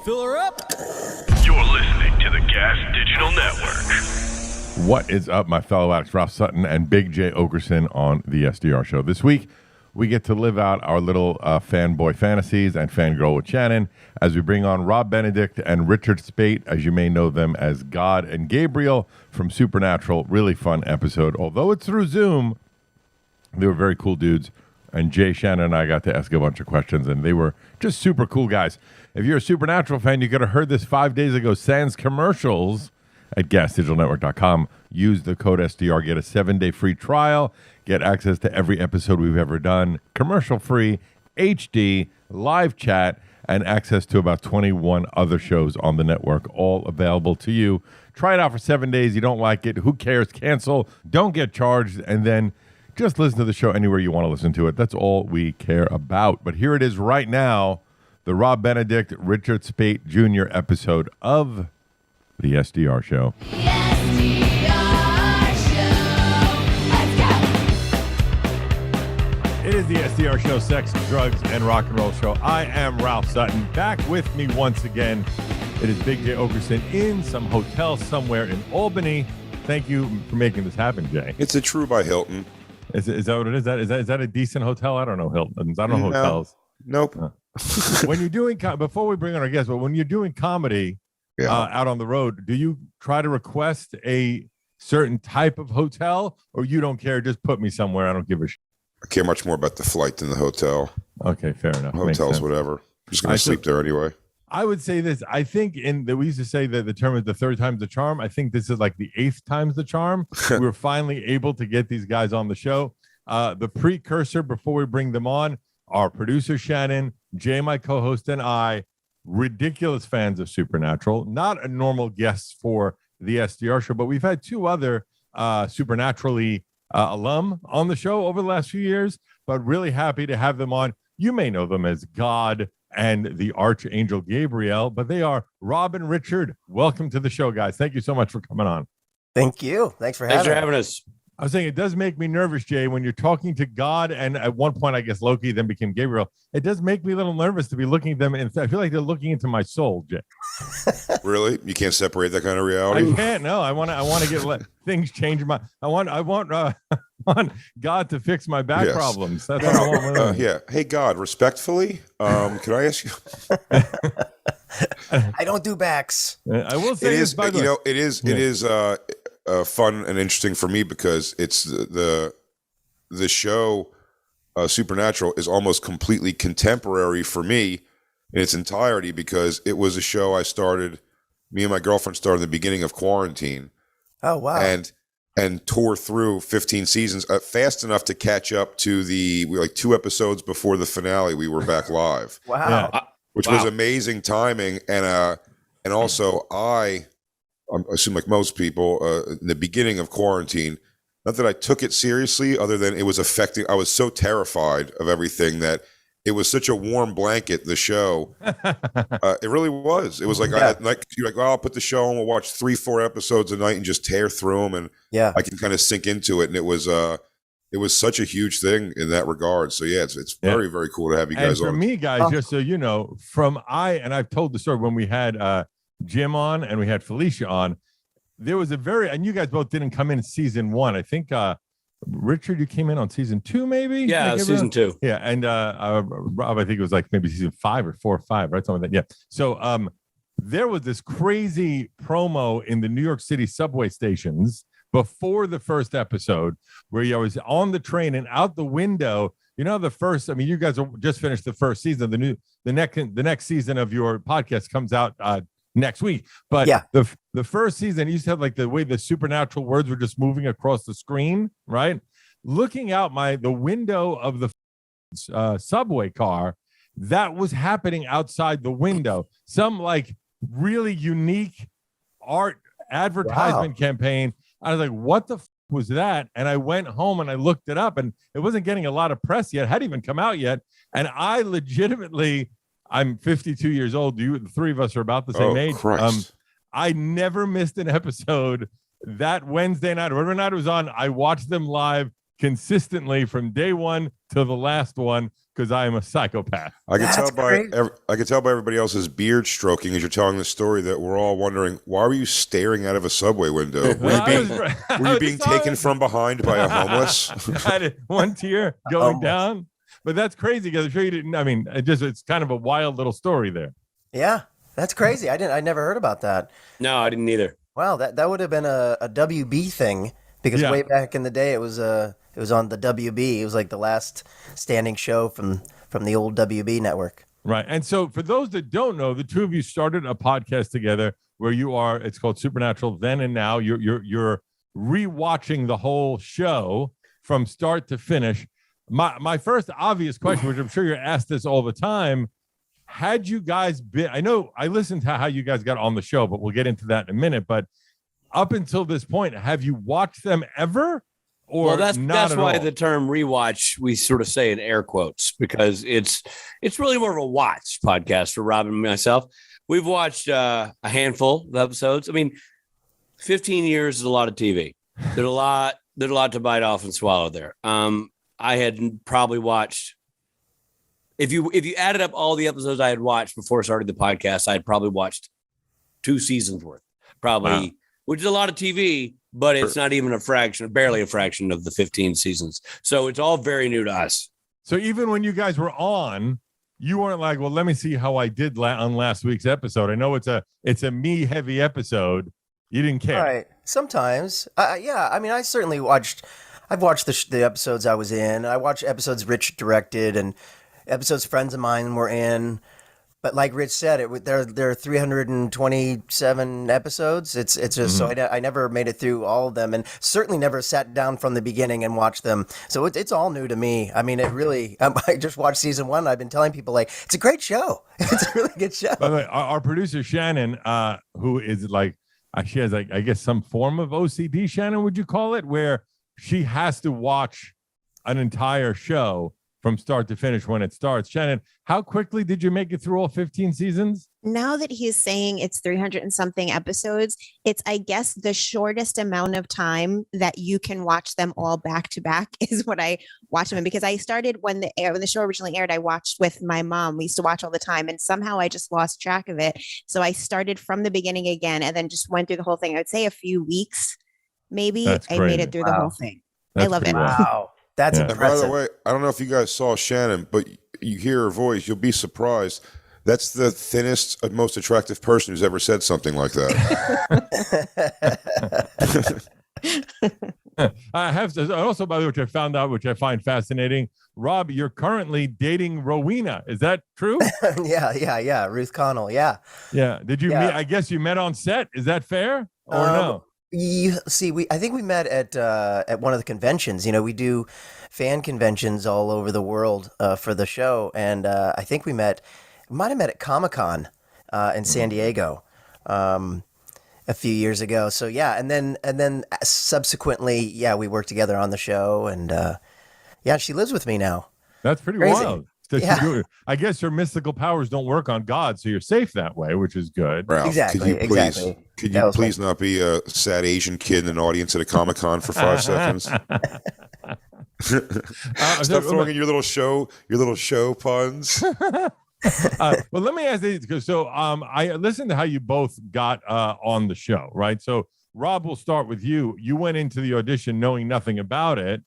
Fill her up. You're listening to the Gas Digital Network. What is up, my fellow addicts? Ralph Sutton and Big J Okerson on the SDR Show. This week, we get to live out our little fanboy fantasies and fangirl with Shannon as we bring on Rob Benedict and Richard Speight, as you may know them as God and Gabriel from Supernatural. Really fun episode. Although it's through Zoom, they were very cool dudes. And Jay, Shannon, and I got to ask a bunch of questions, and they were just super cool guys. If you're a Supernatural fan, you could have heard this 5 days ago, sans commercials at gasdigitalnetwork.com. Use the code SDR, get a 7-day free trial, get access to every episode we've ever done, commercial-free, HD, live chat, and access to about 21 other shows on the network, all available to you. Try it out for 7 days. You don't like it, who cares? Cancel. Don't get charged, and then just listen to the show anywhere you want to listen to it. That's all we care about. But here it is right now, the Rob Benedict, Richard Speight Jr. episode of the SDR Show. The SDR Show. Let's go. It is the SDR Show, sex, drugs, and rock and roll show. I am Ralph Sutton. Back with me once again, it is Big J Okerson in some hotel somewhere in Albany. Thank you for making this happen, Jay. It's a True by Hilton. Is that what it is? Is that a decent hotel? I don't know Hilton's. I don't know hotels. Nope. When you're doing before we bring on our guests, but when you're doing comedy out on the road, do you try to request a certain type of hotel, or you don't care? Just put me somewhere. I don't give a shit. I care much more about the flight than the hotel. Okay, fair enough. Hotels, whatever. I'm just going to sleep there anyway. I would say this. I think we used to say that the term is the third time's the charm. I think this is like the 8th time's the charm. We're finally able to get these guys on the show. The precursor before we bring them on, our producer Shannon, Jay, my co-host, and I, ridiculous fans of Supernatural. Not a normal guest for the SDR Show, but we've had 2 other Supernaturally alum on the show over the last few years, but really happy to have them on. You may know them as God and the Archangel Gabriel, but they are Rob and Richard. Welcome to the show, guys. Thank you so much for coming on. Thank you. Thanks for having us. I was saying it does make me nervous, Jay, when you're talking to God, and at one point, I guess Loki then became Gabriel. It does make me a little nervous to be looking at them, and I feel like they're looking into my soul, Jay. Really? You can't separate that kind of reality? I can't. No, I want to get things change. I want God to fix my back problems. That's what I want. Yeah. Hey, God, respectfully, can I ask you? I don't do backs. I will say it is fun and interesting for me because it's the show Supernatural is almost completely contemporary for me in its entirety because it was a show me and my girlfriend started in the beginning of quarantine. Oh, wow. And tore through 15 seasons fast enough to catch up to we were like 2 episodes before the finale. We were back live. Wow. Yeah. Which was amazing timing. And also I assume like most people in the beginning of quarantine, not that I took it seriously other than it was affecting, I was so terrified of everything that it was such a warm blanket, the show. It really was. It was like, you're like, I'll put the show on, we'll watch 3-4 episodes a night and just tear through them. And I can kind of sink into it. And it was such a huge thing in that regard. So it's very, very cool to have you guys on. For me, guys, just so you know, and I've told the story when we had Jim on and we had Felicia on, there was and you guys both didn't come in season 1. I think Richard, you came in on season 2, maybe? Yeah, season 2. Yeah, and Rob, I think it was like maybe season 5 or 4 or 5, right? Something like that. Yeah. So there was this crazy promo in the New York City subway stations before the first episode where I was on the train and out the window. You know, you guys just finished the first season. The next season of your podcast comes out next week. But the first season used to have like the way the supernatural words were just moving across the screen, right? Looking out the window of the subway car, that was happening outside the window. Some like really unique art advertisement campaign. I was like, what the was that? And I went home and I looked it up, and it wasn't getting a lot of press yet. It hadn't even come out yet. And I legitimately, I'm 52 years old. The 3 of us are about the same age. I never missed an episode that Wednesday night or whatever night it was on. I watched them live consistently from day one to the last one because I am a psychopath. I can tell by everybody else's beard stroking as you're telling the story that we're all wondering, why were you staring out of a subway window? Were you being taken from behind by a homeless? I had one tear going down, but that's crazy because I'm sure you didn't. I mean, it's kind of a wild little story there. Yeah, that's crazy. I never heard about that. No, I didn't either. Wow, that would have been a WB thing because way back in the day it was on the WB. It was like the last standing show from the old WB network. Right. And so for those that don't know, the two of you started a podcast together where it's called Supernatural Then and Now. You're rewatching the whole show from start to finish. My first obvious question, which I'm sure you're asked this all the time, had you guys been, I know I listened to how you guys got on the show, but we'll get into that in a minute. But up until this point, have you watched them ever? Or that's why all? the term rewatch, we sort of say in air quotes, because it's really more of a watch podcast for Rob and myself. We've watched a handful of episodes. I mean, 15 years is a lot of TV. There's a lot to bite off and swallow there. I had probably watched, if you added up all the episodes I had watched before starting the podcast, I had probably watched 2 seasons worth, probably, which is a lot of TV, but it's not even barely a fraction of the 15 seasons. So it's all very new to us. So even when you guys were on, you weren't like, well, let me see how I did on last week's episode. I know it's a me heavy episode. You didn't care. Right. Sometimes. Yeah. I mean, I've watched the episodes I was in. I watched episodes Rich directed and episodes friends of mine were in. But like Rich said, there are 327 episodes. It's just so I never made it through all of them, and certainly never sat down from the beginning and watched them. So it's all new to me. I mean, it really. I just watched season 1. I've been telling people like it's a great show. It's a really good show. By the way, our producer Shannon, who is like, she has like I guess some form of OCD. Shannon, would you call it, where she has to watch an entire show from start to finish when it starts. Shannon, how quickly did you make it through all 15 seasons? Now that he's saying it's 300 and something episodes, it's, I guess, the shortest amount of time that you can watch them all back to back is what I watch them in. Because I started when the show originally aired, I watched with my mom. We used to watch all the time, and somehow I just lost track of it. So I started from the beginning again and then just went through the whole thing. I would say a few weeks, maybe. I made it through the whole thing. I love it. Wow. That's impressive. And by the way, I don't know if you guys saw Shannon, but you hear her voice, you'll be surprised. That's the thinnest, most attractive person who's ever said something like that. I have to also, by the way, which I found out, which I find fascinating. Rob, you're currently dating Rowena. Is that true? Yeah. Ruth Connell. Yeah. Yeah. Did you meet? I guess you met on set. Is that fair or no? I think we met at one of the conventions. You know, we do fan conventions all over the world for the show, and I think we might have met at Comic-Con in San Diego a few years ago. So yeah, and then subsequently, we worked together on the show, and she lives with me now. That's pretty wild. I guess your mystical powers don't work on God, so you're safe that way, which is good. Ralph, exactly. Could you please not be a sad Asian kid in an audience at a Comic-Con for 5 seconds? Stop throwing in your little show puns. Well, let me ask you, because I listened to how you both got on the show, right? So Rob, we'll start with you. You went into the audition knowing nothing about it,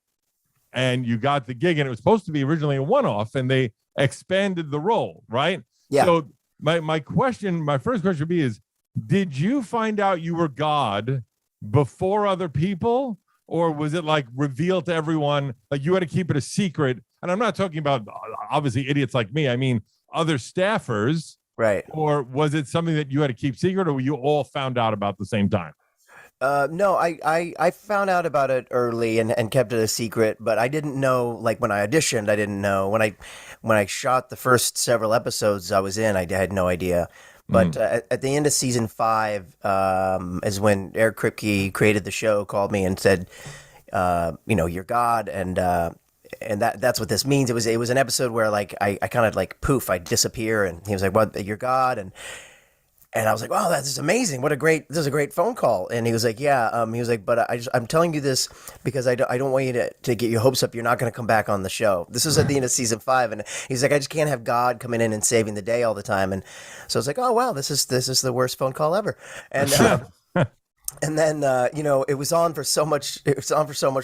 and you got the gig, and it was supposed to be originally a one-off, and they expanded the role, right? Yeah. So my first question would be is, did you find out you were God before other people, or was it like revealed to everyone, like you had to keep it a secret? And I'm not talking about obviously idiots like me. I mean, other staffers, right? Or was it something that you had to keep secret, or you all found out about the same time? No, I found out about it early and kept it a secret, but I didn't know, like when I auditioned, I didn't know. When I shot the first several episodes I was in, I had no idea. But at the end of season 5 is when Eric Kripke created the show, called me and said, you're God, and that's what this means. It was an episode where like I kind of like poof, I disappear, and he was like, "What? You're God?" And I was like, wow, this is amazing. This is a great phone call. And he was like, yeah. He was like, but I'm telling you this because I don't want you to get your hopes up. You're not going to come back on the show. This was at the end of season 5. And he's like, I just can't have God coming in and saving the day all the time. And so I was like, oh, wow, this is the worst phone call ever. And, and then, it was on for so much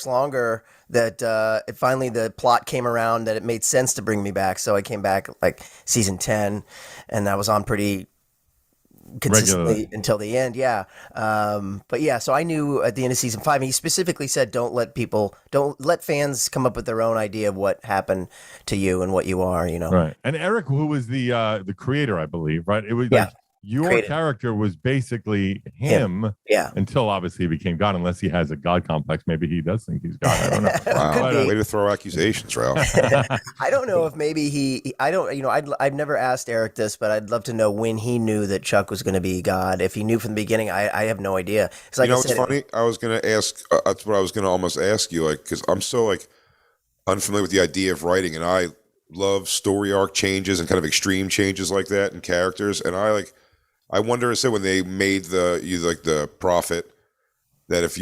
longer that finally the plot came around that it made sense to bring me back. So I came back like season 10 and I was on pretty consistently until the end. Yeah. But yeah, so I knew at the end of season 5, he specifically said, don't let fans come up with their own idea of what happened to you and what you are, Right. And Eric, who was the creator, I believe, right? It was your created. Character was basically him until obviously he became God, unless he has a God complex. Maybe he does think he's God. I don't know. Wow. Way to throw accusations, Ralph. I don't know if maybe I've never asked Eric this, but I'd love to know when he knew that Chuck was going to be God. If he knew from the beginning, I have no idea. It's like It's funny. I was going to ask, that's what I was going to almost ask you, like, because I'm so like unfamiliar with the idea of writing, and I love story arc changes and kind of extreme changes like that in characters. And I wonder, I said, when they made the prophet, that if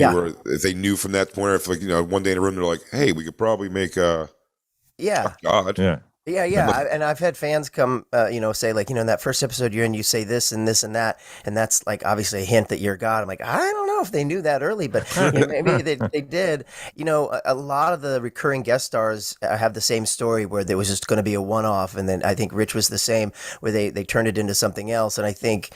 they knew from that point, or if one day in a room they're like, hey, we could probably make a God. Yeah. And I've had fans come, say like, in that first episode you're in, you say this and this and that, and that's like obviously a hint that you're God. I'm like, I don't know if they knew that early, but maybe they did. A lot of the recurring guest stars have the same story where there was just going to be a one-off, and then I think Rich was the same, where they turned it into something else, and I think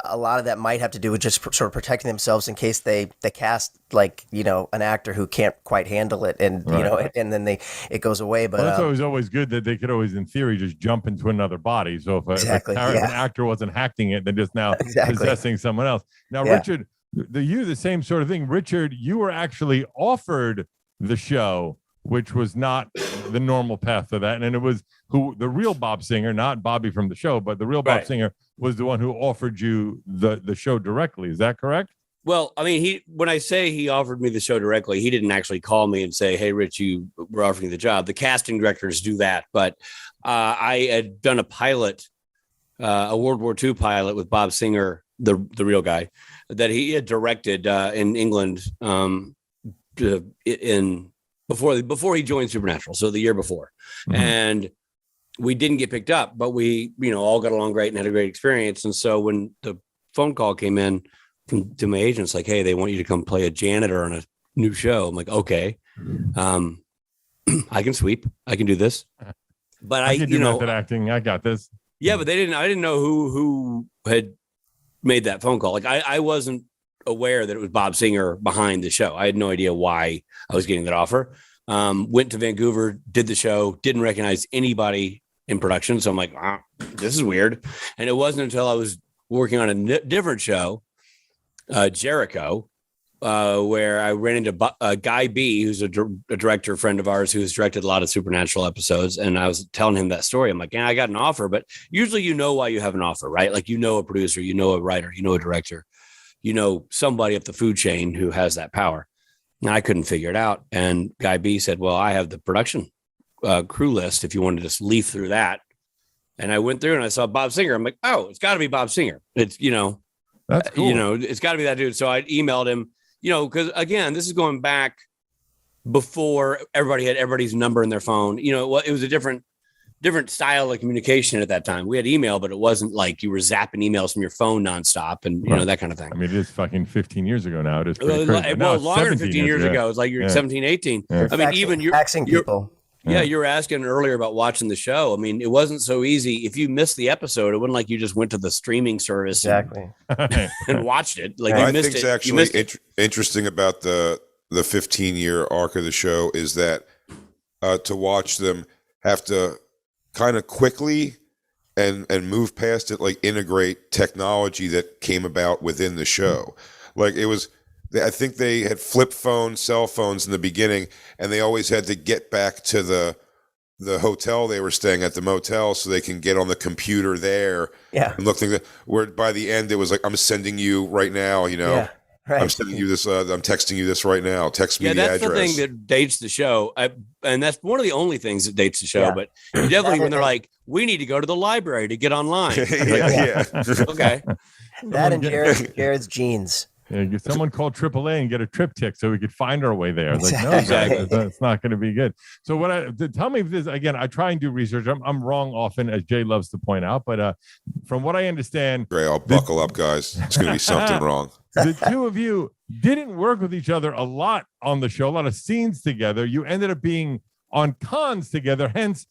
a lot of that might have to do with just sort of protecting themselves in case they cast an actor who can't quite handle it, and and then it goes away. But that's always good that they could always, in theory, just jump into another body. So if an actor wasn't acting it, they're just now possessing someone else. Now, Richard, the same sort of thing. Richard, you were actually offered the show, which was not the normal path to that, and it was the real Bob Singer, not Bobby from the show, but the real Bob Singer was the one who offered you the show directly. Is that correct? Well, I mean, when I say he offered me the show directly, he didn't actually call me and say, hey, Rich, we're offering you the job. The casting directors do that. But I had done a pilot, a World War II pilot with Bob Singer, the real guy, that he had directed in England before he joined Supernatural. So the year before. Mm-hmm. And we didn't get picked up, but we, all got along great and had a great experience. And so when the phone call came in to my agents, like, hey, they want you to come play a janitor on a new show. I'm like, okay, I can sweep. I can do this. But I can do method acting. I got this. Yeah, but I didn't know who had made that phone call. Like I wasn't aware that it was Bob Singer behind the show. I had no idea why I was getting that offer. Went to Vancouver, did the show, didn't recognize anybody in production. So I'm like, this is weird. And it wasn't until I was working on a different show, Jericho, where I ran into Guy B, who's a director friend of ours who's directed a lot of Supernatural episodes. And I was telling him that story. I'm like, I got an offer, but usually why you have an offer, right? Like, a producer, a writer, a director, somebody up the food chain who has that power. And I couldn't figure it out. And Guy B said, well, I have the production crew list if you want to just leaf through that. And I went through and I saw Bob Singer. I'm like, oh, it's got to be Bob Singer. It's, that's cool. It's got to be that dude. So I emailed him, because again, this is going back before everybody had everybody's number in their phone. It was a different style of communication at that time. We had email, but it wasn't like you were zapping emails from your phone nonstop and that kind of thing. I mean, it is fucking 15 years ago now. It is pretty crazy. Well, longer than 15 years ago. It's like you're 17, 18. Yeah. I mean, even you're taxing people. Yeah, you were asking earlier about watching the show. I mean, it wasn't so easy. If you missed the episode, it wasn't like you just went to the streaming service and watched it. Like you missed it. I think it's actually interesting about the 15-year arc of the show is that to watch them have to kind of quickly and move past it, like integrate technology that came about within the show. Like I think they had flip phones, cell phones in the beginning, and they always had to get back to the hotel they were staying at, the motel, so they can get on the computer there and look things. Where by the end it was like, I'm sending you right now, Right. I'm sending you this. I'm texting you this right now. Text me Yeah, the that's address. the thing that dates the show. And that's one of the only things that dates the show. Yeah. But you definitely, when they're like, we need to go to the library to get online. yeah. Okay. That and Someone Jared's jeans. Yeah, someone called AAA and get a triptych so we could find our way there. Like, no, Exactly. that's not going to be good. So tell me if this, again, I try and do research. I'm wrong often, as Jay loves to point out, but from what I understand, Great. I'll buckle up, guys. It's going to be something wrong. the two of you didn't work with each other a lot on the show, a lot of scenes together. You ended up being on cons together, hence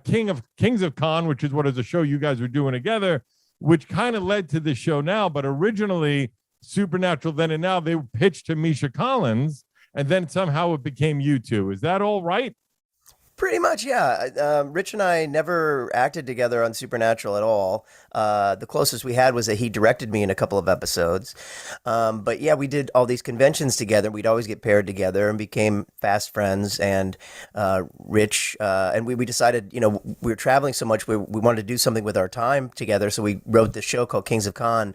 Kings of Con, which is what is a show you guys were doing together, which kind of led to the show now. But originally, Supernatural Then and Now, they pitched to Misha Collins, and then somehow it became you two. Is that all right? Pretty much, yeah. Rich and I never acted together on Supernatural at all. The closest we had was that he directed me in a couple of episodes. But yeah, we did all these conventions together. We'd always get paired together and became fast friends. And Rich, and we decided, we were traveling so much, we wanted to do something with our time together. So we wrote this show called Kings of Con,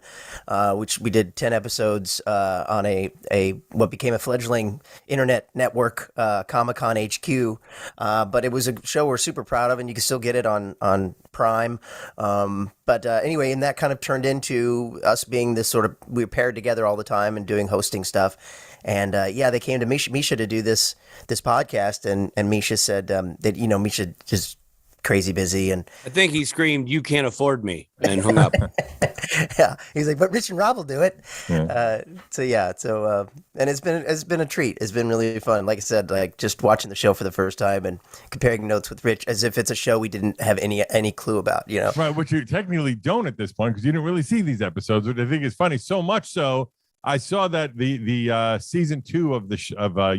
which we did 10 episodes on a what became a fledgling internet network, Comic-Con HQ. But it was a show we're super proud of, and you can still get it on Prime. But anyway, and that kind of turned into us being this sort of, we were paired together all the time and doing hosting stuff. And yeah, they came to Misha to do this podcast, and Misha said that Misha just crazy busy, and I think he screamed, "You can't afford me," and hung up. yeah, he's like, but Rich and Rob will do it. Yeah. And it's been a treat. It's been really fun. Like I said, like just watching the show for the first time and comparing notes with Rich as if it's a show we didn't have any clue about. Right, which you technically don't at this point because you didn't really see these episodes, which I think is funny. So much so, I saw that the season 2 of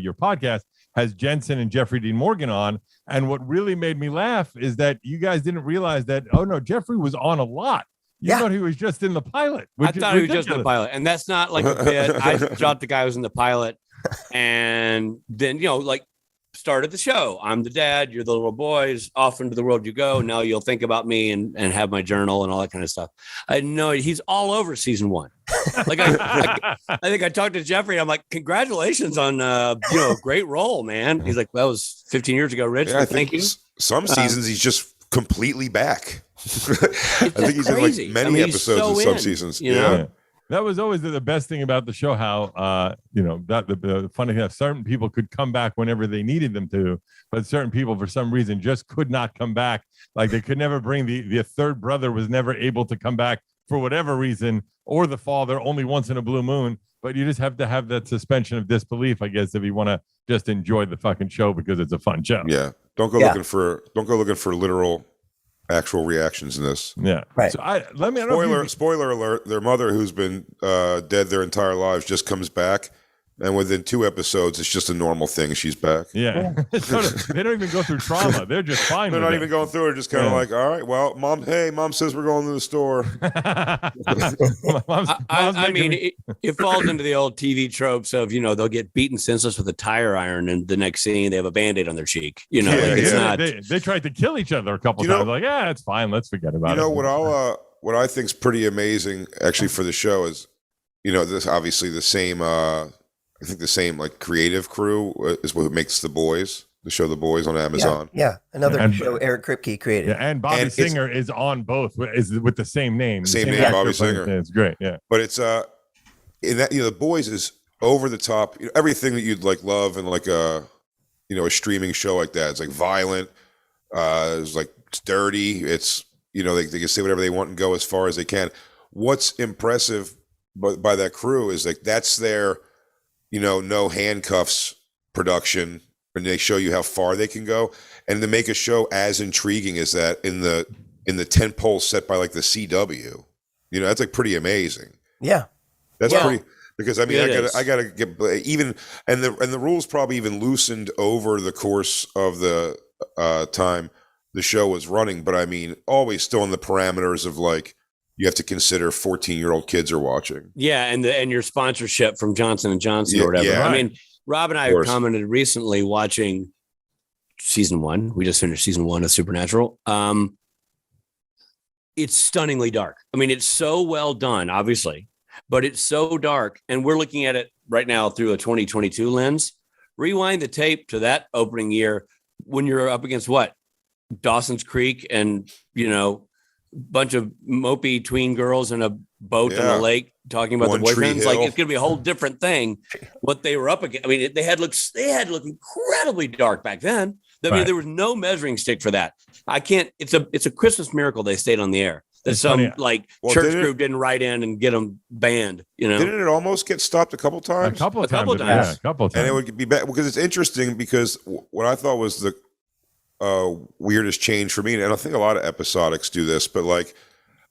your podcast has Jensen and Jeffrey Dean Morgan on. And what really made me laugh is that you guys didn't realize that, oh no, Jeffrey was on a lot. You thought he was just in the pilot. I thought he was just in the pilot. And that's not like a bit. I thought the guy was in the pilot and then, started the show. I'm the dad. You're the little boys. Off into the world you go. Now you'll think about me and have my journal and all that kind of stuff. I know he's all over season 1. Like I think I talked to Jeffrey. I'm like, congratulations on great role, man. He's like, that was 15 years ago, Rich. Yeah, I thank think you. some seasons he's just completely back. I think he's crazy. in like many episodes so in some in, seasons. Yeah. That was always the best thing about the show. How that the funny thing, certain people could come back whenever they needed them to, but certain people for some reason just could not come back. Like they could never bring the third brother was never able to come back for whatever reason, or the father only once in a blue moon. But you just have to have that suspension of disbelief, I guess, if you want to just enjoy the fucking show because it's a fun show. Yeah, don't go looking for literal. Actual reactions in this. Yeah. Right. So I don't know if Spoiler alert, their mother, who's been dead their entire lives, just comes back. And within 2 episodes, it's just a normal thing. She's back. Yeah. They don't even go through trauma. They're just fine. They're with not it. even going through it. Just kind of like, all right, well, mom says we're going to the store. I mean, it falls into the old TV tropes of, they'll get beaten senseless with a tire iron and the next scene they have a Band-Aid on their cheek. It's not. They tried to kill each other a couple times. Like, yeah, it's fine. Let's forget about it. What I think's pretty amazing actually for the show is, this obviously the same, I think the same like creative crew is what makes The Boys, the show The Boys on Amazon. Yeah. Another show Eric Kripke created. Yeah, and Bobby Singer is on both, is with the same name. Same name, Bobby Singer. Yeah, it's great. Yeah. But it's in that The Boys is over the top, everything that you'd like love and like a streaming show like that. It's like violent, it's like it's dirty, it's they can say whatever they want and go as far as they can. What's impressive by that crew is like that's their no handcuffs production, and they show you how far they can go, and to make a show as intriguing as that in the tent pole set by like the CW, that's like pretty amazing. Yeah, that's pretty. Because I mean, I gotta get even, and the rules probably even loosened over the course of the time the show was running, but I mean, always still in the parameters of like. You have to consider 14-year-old kids are watching. Yeah, and your sponsorship from Johnson & Johnson or whatever. Yeah. I mean, Rob and I commented recently watching season 1. We just finished season 1 of Supernatural. It's stunningly dark. I mean, it's so well done, obviously. but it's so dark. And we're looking at it right now through a 2022 lens. Rewind the tape to that opening year when you're up against what? Dawson's Creek and, bunch of mopey tween girls in a boat on the lake talking about One the Tree boyfriends. Like, Hill. it's going to be a whole different thing. What they were up against. I mean, they had looked incredibly dark back then. I mean, Right. there was no measuring stick for that. I can't. It's a Christmas miracle they stayed on the air. That It's some funny. church didn't group didn't write in and get them banned. Didn't it almost get stopped a couple A times? couple of A couple times. times. Yeah, a couple of times. And it would be bad because it's interesting because what I thought was the weirdest change for me, and I think a lot of episodics do this, but like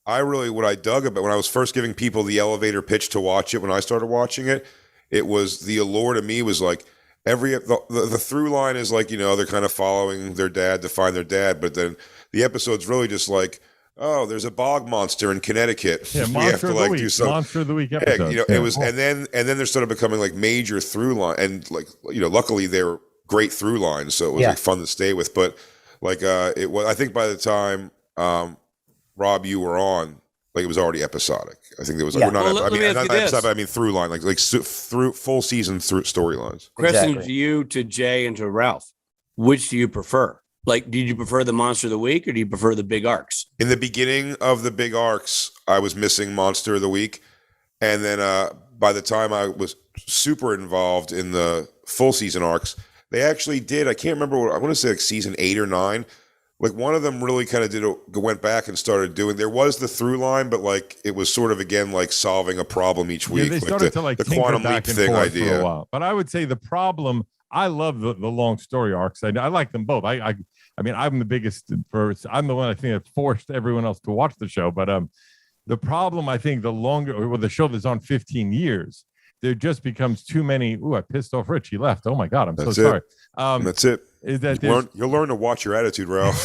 what I dug about when I was first giving people the elevator pitch to watch it when I started watching it, it was the allure to me was like the through line is like, they're kind of following their dad to find their dad, but then the episode's really just like, oh, there's a bog monster in Connecticut. Yeah, We have Monster to of the like Week. do some Monster of the Week yeah, episode. it was, and then there started becoming like major through line, and like luckily they were great through lines, so it was like fun to stay with. But like it was, I think by the time Rob, you were on, like it was already episodic. I think there was like Yeah. we're not. Well, let me ask not you this. episode, I mean through line, through full season through storylines. Question Exactly. to you, to Jay, and to Ralph. Which do you prefer? Like, did you prefer the Monster of the Week or do you prefer the big arcs? In the beginning of the big arcs, I was missing Monster of the Week, and then by the time I was super involved in the full season arcs, they actually did. I can't remember what I want to say, like season 8 or 9. Like one of them really kind of went back and started doing. There was the through line, but like it was sort of again like solving a problem each week. Yeah, they like started the, to like the tinker quantum leap back and thing forth for a idea. while. But I would say the problem. I love the long story arcs. I like them both. I mean, I'm the biggest I'm the one I think that forced everyone else to watch the show. But the problem, I think, the show that's on 15 years, there just becomes too many. Ooh, I pissed off Rich. He left. Oh my God, I'm That's so sorry. That's it. Is that You'll learn to watch your attitude, Ralph.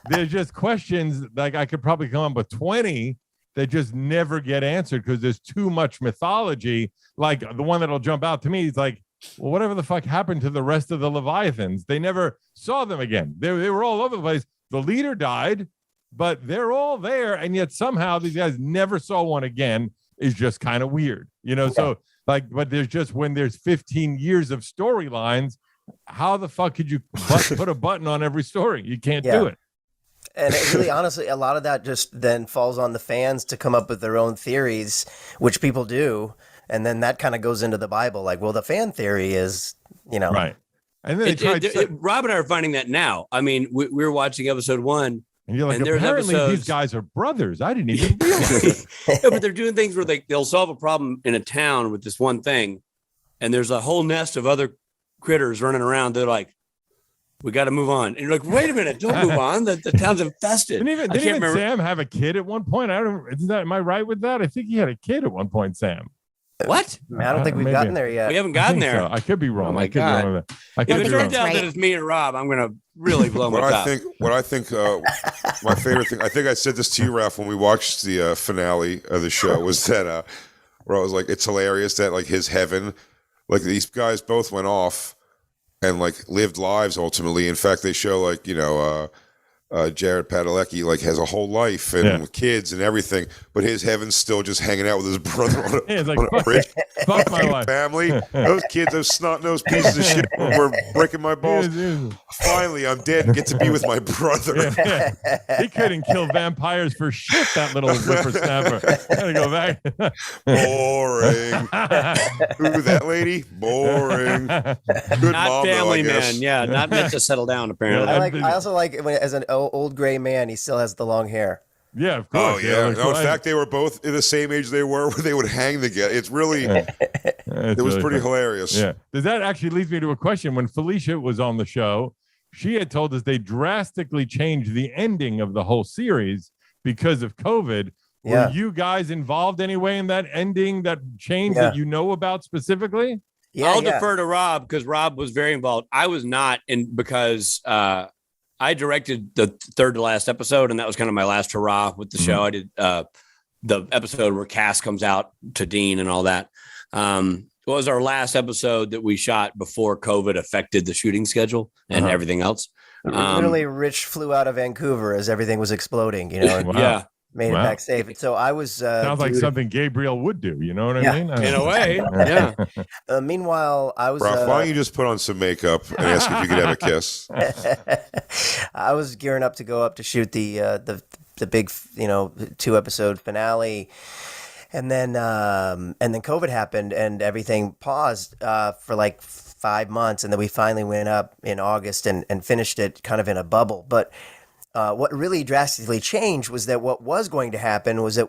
there's just questions like I could probably come up with 20 that just never get answered because there's too much mythology. Like the one that'll jump out to me is like, well, whatever the fuck happened to the rest of the Leviathans? They never saw them again. They were all over the place. The leader died, but they're all there, and yet somehow these guys never saw one again. Is just kind of weird, So like, but there's just when there's 15 years of storylines, how the fuck could you put a button on every story? You can't do it. And it really, honestly, a lot of that just then falls on the fans to come up with their own theories, which people do. And then that kind of goes into the Bible. Like, well, the fan theory is, Right. And then Rob and I are finding that now. I mean, we're watching episode 1. and you're like, and there's apparently these episodes- guys are brothers. I didn't even realize. Yeah, but they're doing things where they'll solve a problem in a town with this one thing, and there's a whole nest of other critters running around. They're like, we got to move on. And you're like, wait a minute, don't move on. The town's infested. Didn't even Sam have a kid at one point? Am I right with that? I think he had a kid at one point, Sam. What? I don't think we've Maybe. gotten there yet. We haven't I gotten think there. so. I could be wrong. Oh my I could be God. wrong with that. I If could it be turns wrong. out that it's me and Rob, I'm going to really blow my top. What I think, my favorite thing. I think I said this to you, Ralph, when we watched the finale of the show. Was that where I was like, it's hilarious that like his heaven, like these guys both went off and like lived lives ultimately. In fact, they show like Jared Padalecki like has a whole life and with kids and everything, but his heaven's still just hanging out with his brother on a, It's like, on a bridge. fuck my life. Family, those kids, those snot-nosed pieces of shit were breaking my balls. Yeah. Finally, I'm dead and get to be with my brother. He couldn't kill vampires for shit, that little whippersnapper. Gotta go back. Boring. Who, that lady? Boring. Good Not mom, family though, I guess. man. Yeah, not meant to settle down, apparently. I also like when, as an old gray man, he still has the long hair. Yeah, of Oh course. yeah. like, No, in fact, they were both in the same age they were when they would hang together. It's really, it was pretty hilarious. Yeah. Does that actually leads me to a question? When Felicia was on the show, she had told us they drastically changed the ending of the whole series because of COVID. Yeah. Were you guys involved anyway in that ending, that change that you know about specifically? Yeah, I'll defer to Rob because Rob was very involved. I was not, because I directed the third to last episode, and that was kind of my last hurrah with the show. I did the episode where Cass comes out to Dean and all that. It was our last episode that we shot before COVID affected the shooting schedule and everything else. Literally, Rich flew out of Vancouver as everything was exploding. Wow. Yeah. Made Wow. it back safe. And so I was Sounds like due to- something Gabriel would do. You know what Yeah. I mean? In a way, yeah. meanwhile, I was Ralph, why don't you just put on some makeup and ask if you could have a kiss? I was gearing up to go up to shoot the big 2-episode finale, and then COVID happened and everything paused for like 5 months, and then we finally went up in August and finished it kind of in a bubble. But what really drastically changed was that what was going to happen was that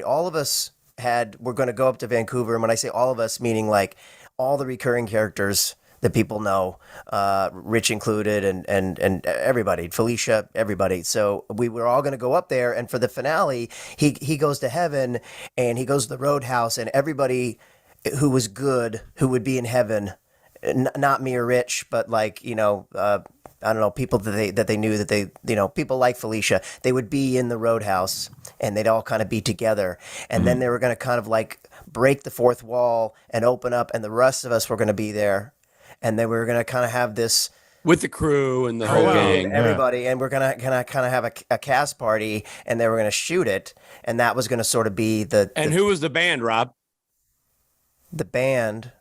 all of us were going to go up to Vancouver, and when I say all of us, meaning like all the recurring characters that people know, Rich included, and everybody, Felicia, everybody. So we were all going to go up there, and for the finale, he goes to heaven, and he goes to the Roadhouse, and everybody who was good, who would be in heaven, not me or Rich, but like I don't know, people that they knew that they people like Felicia, they would be in the Roadhouse, and they'd all kind of be together, and then they were going to kind of like break the fourth wall and open up, and the rest of us were going to be there. And then we were going to kind of have this With the crew and the whole wow. gang. everybody, and we're going to kind of have a cast party, and they were going to shoot it, and that was going to sort of be And who was the band, Rob? the band.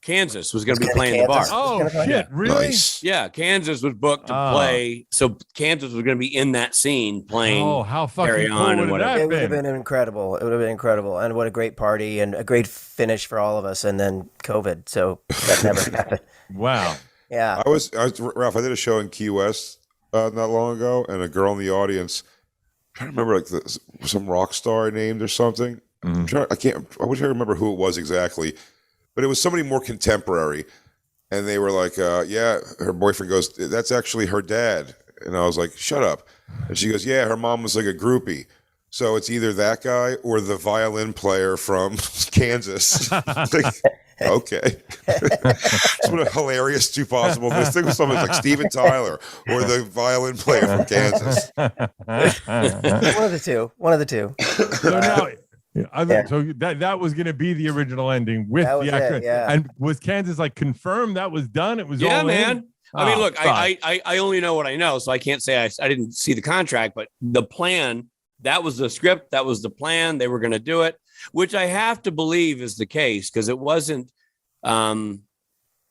Kansas was going to be It's gonna be playing the bar. Kansas. Oh shit! Really? Nice. Yeah, Kansas was booked to Ah. play. So Kansas was going to be in that scene playing. Oh, how Carry fucking On and cool would whatever. that It would have been? been incredible. It would have been incredible, and what a great party and a great finish for all of us. And then COVID, so that never happened. Wow. Yeah, Ralph, I did a show in Key West not long ago, and a girl in the audience, I'm trying to remember like some rock star named or something. I wish I remember who it was exactly, but it was somebody more contemporary. And they were like, yeah, her boyfriend goes, that's actually her dad. And I was like, shut up. And she goes, yeah, her mom was like a groupie. So it's either that guy or the violin player from Kansas. Like, okay. It's one of hilarious two possible. This thing was something like Steven Tyler or the violin player from Kansas. one of the two. So now, so that was going to be the original ending with That was the actor. it, yeah. And was Kansas like confirmed that was done? It was Yeah, all man. in? I mean, Oh, look, fuck. I only know what I know, so I can't say I didn't see the contract, but the plan, that was the script, that was the plan. They were going to do it, which I have to believe is the case because it wasn't that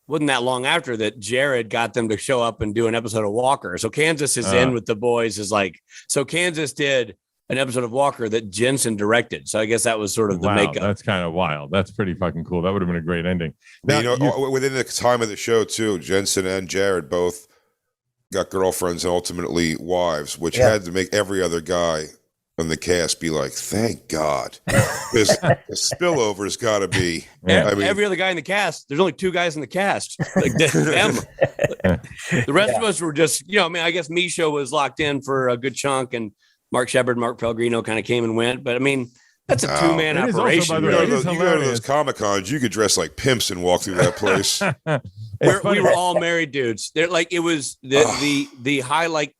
long after that Jared got them to show up and do an episode of Walker. So Kansas is in with the boys so Kansas did an episode of Walker that Jensen directed. So I guess that was sort of the Wow, makeup. that's kind of wild. That's pretty fucking cool. That would have been a great ending. But, Now, within the time of the show, too, Jensen and Jared both got girlfriends and ultimately wives, which had to make every other guy in the cast be like, thank God. Because the spillover's got to be. Yeah. I mean, Every other guy in the cast, there's only 2 guys in the cast. Like them. The rest of us were just, I guess Misha was locked in for a good chunk, and Mark Shepard, Mark Pellegrino kind of came and went. But I mean, that's a 2-man It is also, operation. by the you way, go, it to is those, you go to hilarious. those Comic Cons, you could dress like pimps and walk through that place. It's funny. We were all married dudes. They're like, it was the highlight,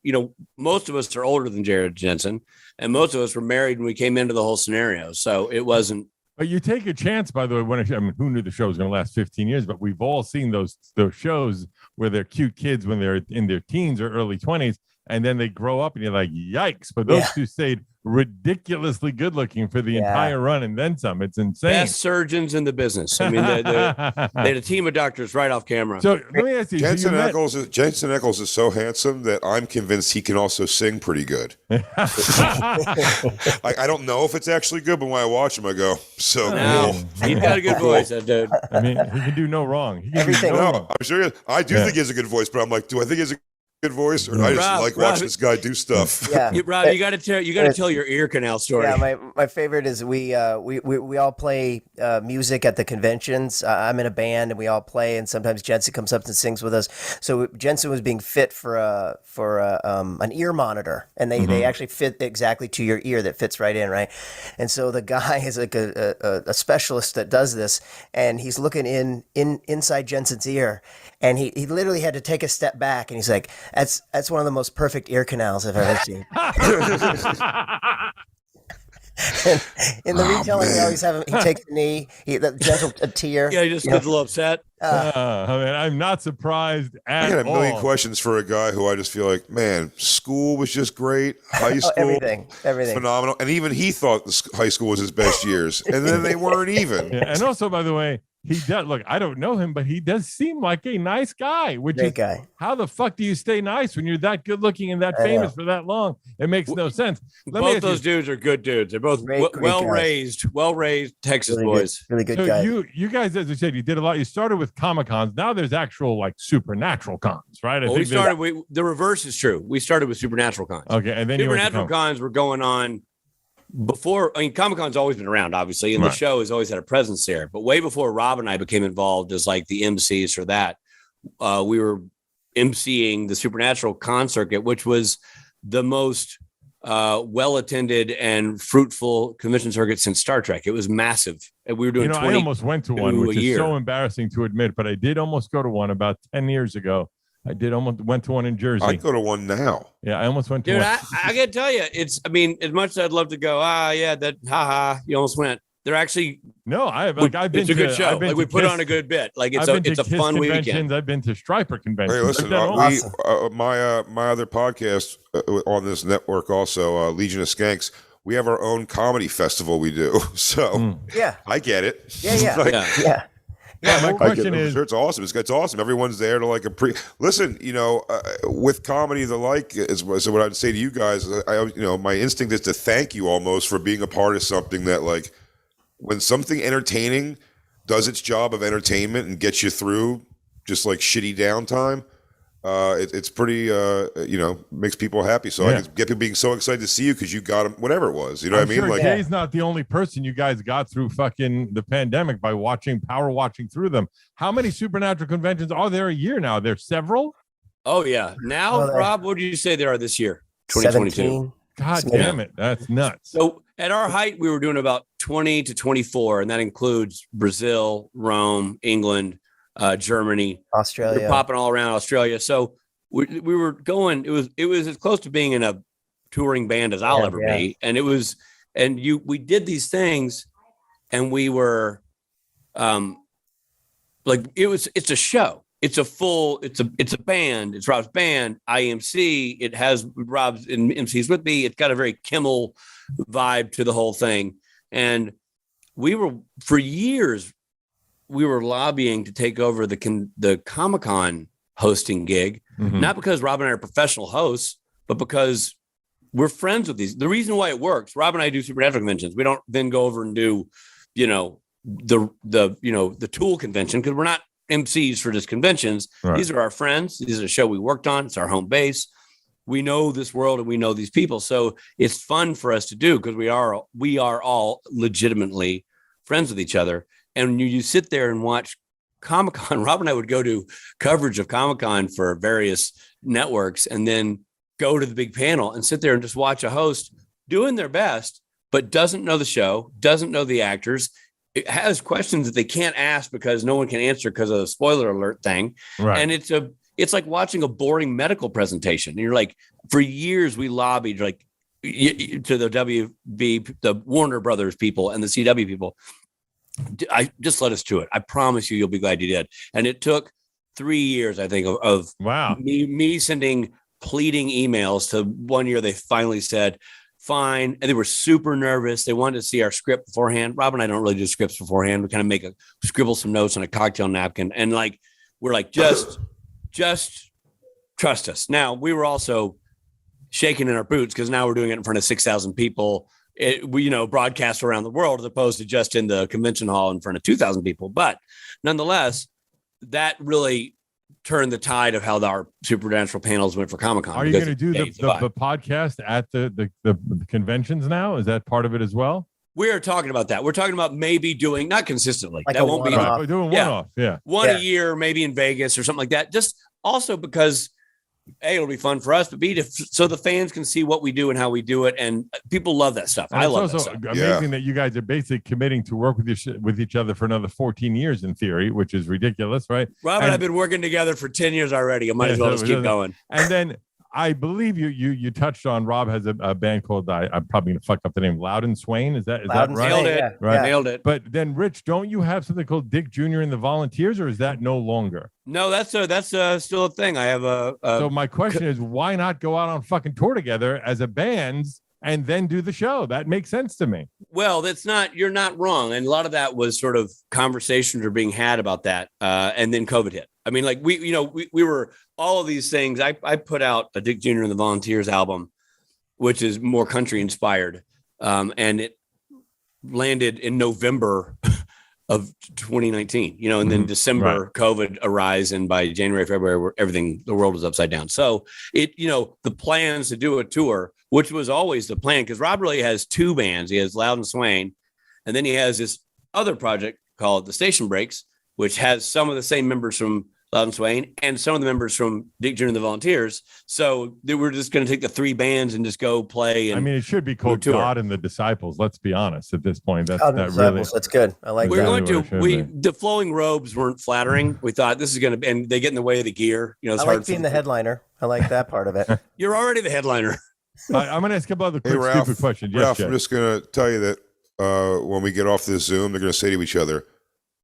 most of us are older than Jared Jensen, and most of us were married when we came into the whole scenario. So it wasn't. But you take a chance, by the way, who knew the show was going to last 15 years, but we've all seen those shows where they're cute kids when they're in their teens or early 20s, and then they grow up and you're like, yikes. But those two stayed ridiculously good looking for the entire run and then some. It's insane. Best surgeons in the business. I mean, they had a team of doctors right off camera. So let me ask you. Jensen Ackles is so handsome that I'm convinced he can also sing pretty good. I don't know if it's actually good, but when I watch him, I go, so Now, cool. he's got a good voice, that dude. I mean, he can do no wrong. He can Everything. do no No, wrong. I'm sure I do think he has a good voice, but I'm like, do I think he has a good voice, or I just Rob, like Rob, watching this guy do stuff? Yeah. Rob, you got to tell your ear canal story. Yeah, my favorite is we all play music at the conventions. I'm in a band and we all play, and sometimes Jensen comes up and sings with us. So Jensen was being fit for an ear monitor, and they actually fit exactly to your ear, that fits right in, right? And so the guy is like a specialist that does this, and he's looking inside Jensen's ear, and he literally had to take a step back, and he's like, that's one of the most perfect ear canals I've ever seen. In the Oh, retelling, we man. always have him. He takes a knee. That gentle a tear. Yeah, he just you know? gets a little upset. I mean, I'm not surprised I at got a million all. questions for a guy who I just feel like, man, school was just great. High school, Everything. phenomenal. And even he thought high school was his best years. And then they weren't even. Yeah, and also, by the way, he does look. I don't know him, but he does seem like a nice guy. Which Great is guy. how the fuck do you stay nice when you're that good looking and that I famous know. for that long? It makes no sense. Let me Both ask those dudes are good dudes. They're both Great guys. well raised Texas Really boys. good. Really good so guy. you guys, as I said, you did a lot. You started with Comic Cons. Now there's actual like supernatural cons, right? I Well, we think there's- started. The reverse is true. We started with supernatural cons. Okay, and then you went to Supernatural Comic- cons were going on before. I mean, Comic Con's always been around, obviously, and Right. the show has always had a presence there. But way before Rob and I became involved as like the MCs for that, we were MCing the Supernatural con circuit, which was the most well attended and fruitful convention circuit since Star Trek. It was massive, and we were doing I 20. almost went to one, a which is year. so embarrassing to admit, but I did almost go to one about 10 years ago. I did almost went to one in Jersey. I'd go to one now. Yeah, I almost went to Dude, one. I gotta tell you, it's. I mean, as much as I'd love to go, you almost went. They're actually. No, I've been. It's a good to, show. I've been Like we to put Kiss- on a good bit. Like it's I've been it's a to Kiss fun conventions. weekend. I've been to Striper conventions. Hey, listen, I've done all- my other podcast on this network also, Legion of Skanks, we have our own comedy festival we do. So Yeah. I get it. Yeah. Like, Yeah. Yeah. Yeah, my I get question it. I'm is, sure it's awesome. It's awesome. Everyone's there to like listen. With comedy, the like is so. What I'd say to you guys, my instinct is to thank you almost for being a part of something that like when something entertaining does its job of entertainment and gets you through just like shitty downtime. It's pretty, makes people happy. So I Yeah. can get people being so excited to see you because you got them, whatever it was. You know what I I'm mean? sure Like, Jay's not the only person you guys got through fucking the pandemic by watching through them. How many supernatural conventions are there a year now? There's several. Oh yeah. Now, Well, Rob, what did you say there are this year? 2022. 17. God Yeah. damn it, that's nuts. So at our height, we were doing about 20 to 24, and that includes Brazil, Rome, England, Germany. We're Australia. popping all around Australia. So we were going. It was as close to being in a touring band as I'll ever be, and we did these things, and we were, it's a show. It's a band. It's Rob's band, IMC. It has Rob's and MCs with me. It's got a very Kimmel vibe to the whole thing. And for years, we were lobbying to take over the Comic-Con hosting gig, Mhm. not because Rob and I are professional hosts, but because we're friends with these. The reason why it works, Rob and I do supernatural conventions. We don't then go over and do, the Tool convention because we're not MCs for just conventions. Right. These are our friends. These are a show we worked on. It's our home base. We know this world and we know these people. So it's fun for us to do because we are all legitimately friends with each other. And you sit there and watch Comic-Con. Rob and I would go to coverage of Comic-Con for various networks and then go to the big panel and sit there and just watch a host doing their best, but doesn't know the show, doesn't know the actors. It has questions that they can't ask because no one can answer because of the spoiler alert thing. Right. And it's like watching a boring medical presentation. And you're like, for years we lobbied to the WB, the Warner Brothers people and the CW people. I just let us do it. I promise you'll be glad you did. And it took 3 years, I think, of Wow. me sending pleading emails to 1 year. They finally said, fine. And they were super nervous. They wanted to see our script beforehand. Rob and I don't really do scripts beforehand. We kind of scribble some notes on a cocktail napkin. And we're like, just trust us. Now we were also shaking in our boots because now we're doing it in front of 6,000 people. We broadcast around the world as opposed to just in the convention hall in front of 2,000 people. But nonetheless, that really turned the tide of how our supernatural panels went for Comic-Con. Are you because going to do it changed the vibe. podcast at the conventions now? Is that part of it as well? We're talking about that. We're talking about maybe doing, not consistently. Like that a won't be one-off. We're doing Yeah. one-off. Yeah. one Yeah. a year, maybe in Vegas or something like that. Just also because A, it'll be fun for us, but B, so the fans can see what we do and how we do it. And people love that stuff. And I it's love that also stuff. amazing that you guys are basically committing to work with each other for another 14 years in theory, which is ridiculous, right? Rob and I have been working together for 10 years already. I might as well just keep going. And then I believe you touched on Rob has a band called I'm probably gonna fuck up the name, Loud and Swain. Is that Loud and right? Nailed Swain, it. yeah. Right. Yeah. Nailed it. But then, Rich, don't you have something called Dick Jr. and the Volunteers, or is that no longer? No, that's still a thing. I have So my question is, why not go out on fucking tour together as a band and then do the show? That makes sense to me. well, you're not wrong. And a lot of that was sort of conversations are being had about that. And then COVID hit. I mean, like we were all of these things. I put out a Dick Jr. and the Volunteers album, which is more country inspired. And it landed in November of 2019, and then December, COVID arise. And by January, February, the world was upside down. So the plans to do a tour, which was always the plan, because Rob really has two bands. He has Loud and Swain, and then he has this other project called The Station Breaks, which has some of the same members from Loud and Swain and some of the members from Dick Jr. and the Volunteers. So they were just going to take the three bands and just go play. And I mean, it should be called tour. God and the Disciples. Let's be honest. At this point, that's God, that Disciples, really. that's good. I like we were that. going Really what it to should the flowing robes weren't flattering. We thought this is going to be, and they get in the way of the gear. It's I hard like being the headliner. I like that part of it. You're already the headliner. I'm going to ask a couple other Hey, quick, Ralph, stupid questions. Yes, Ralph, Jeff. I'm just going to tell you that when we get off this Zoom, they're going to say to each other,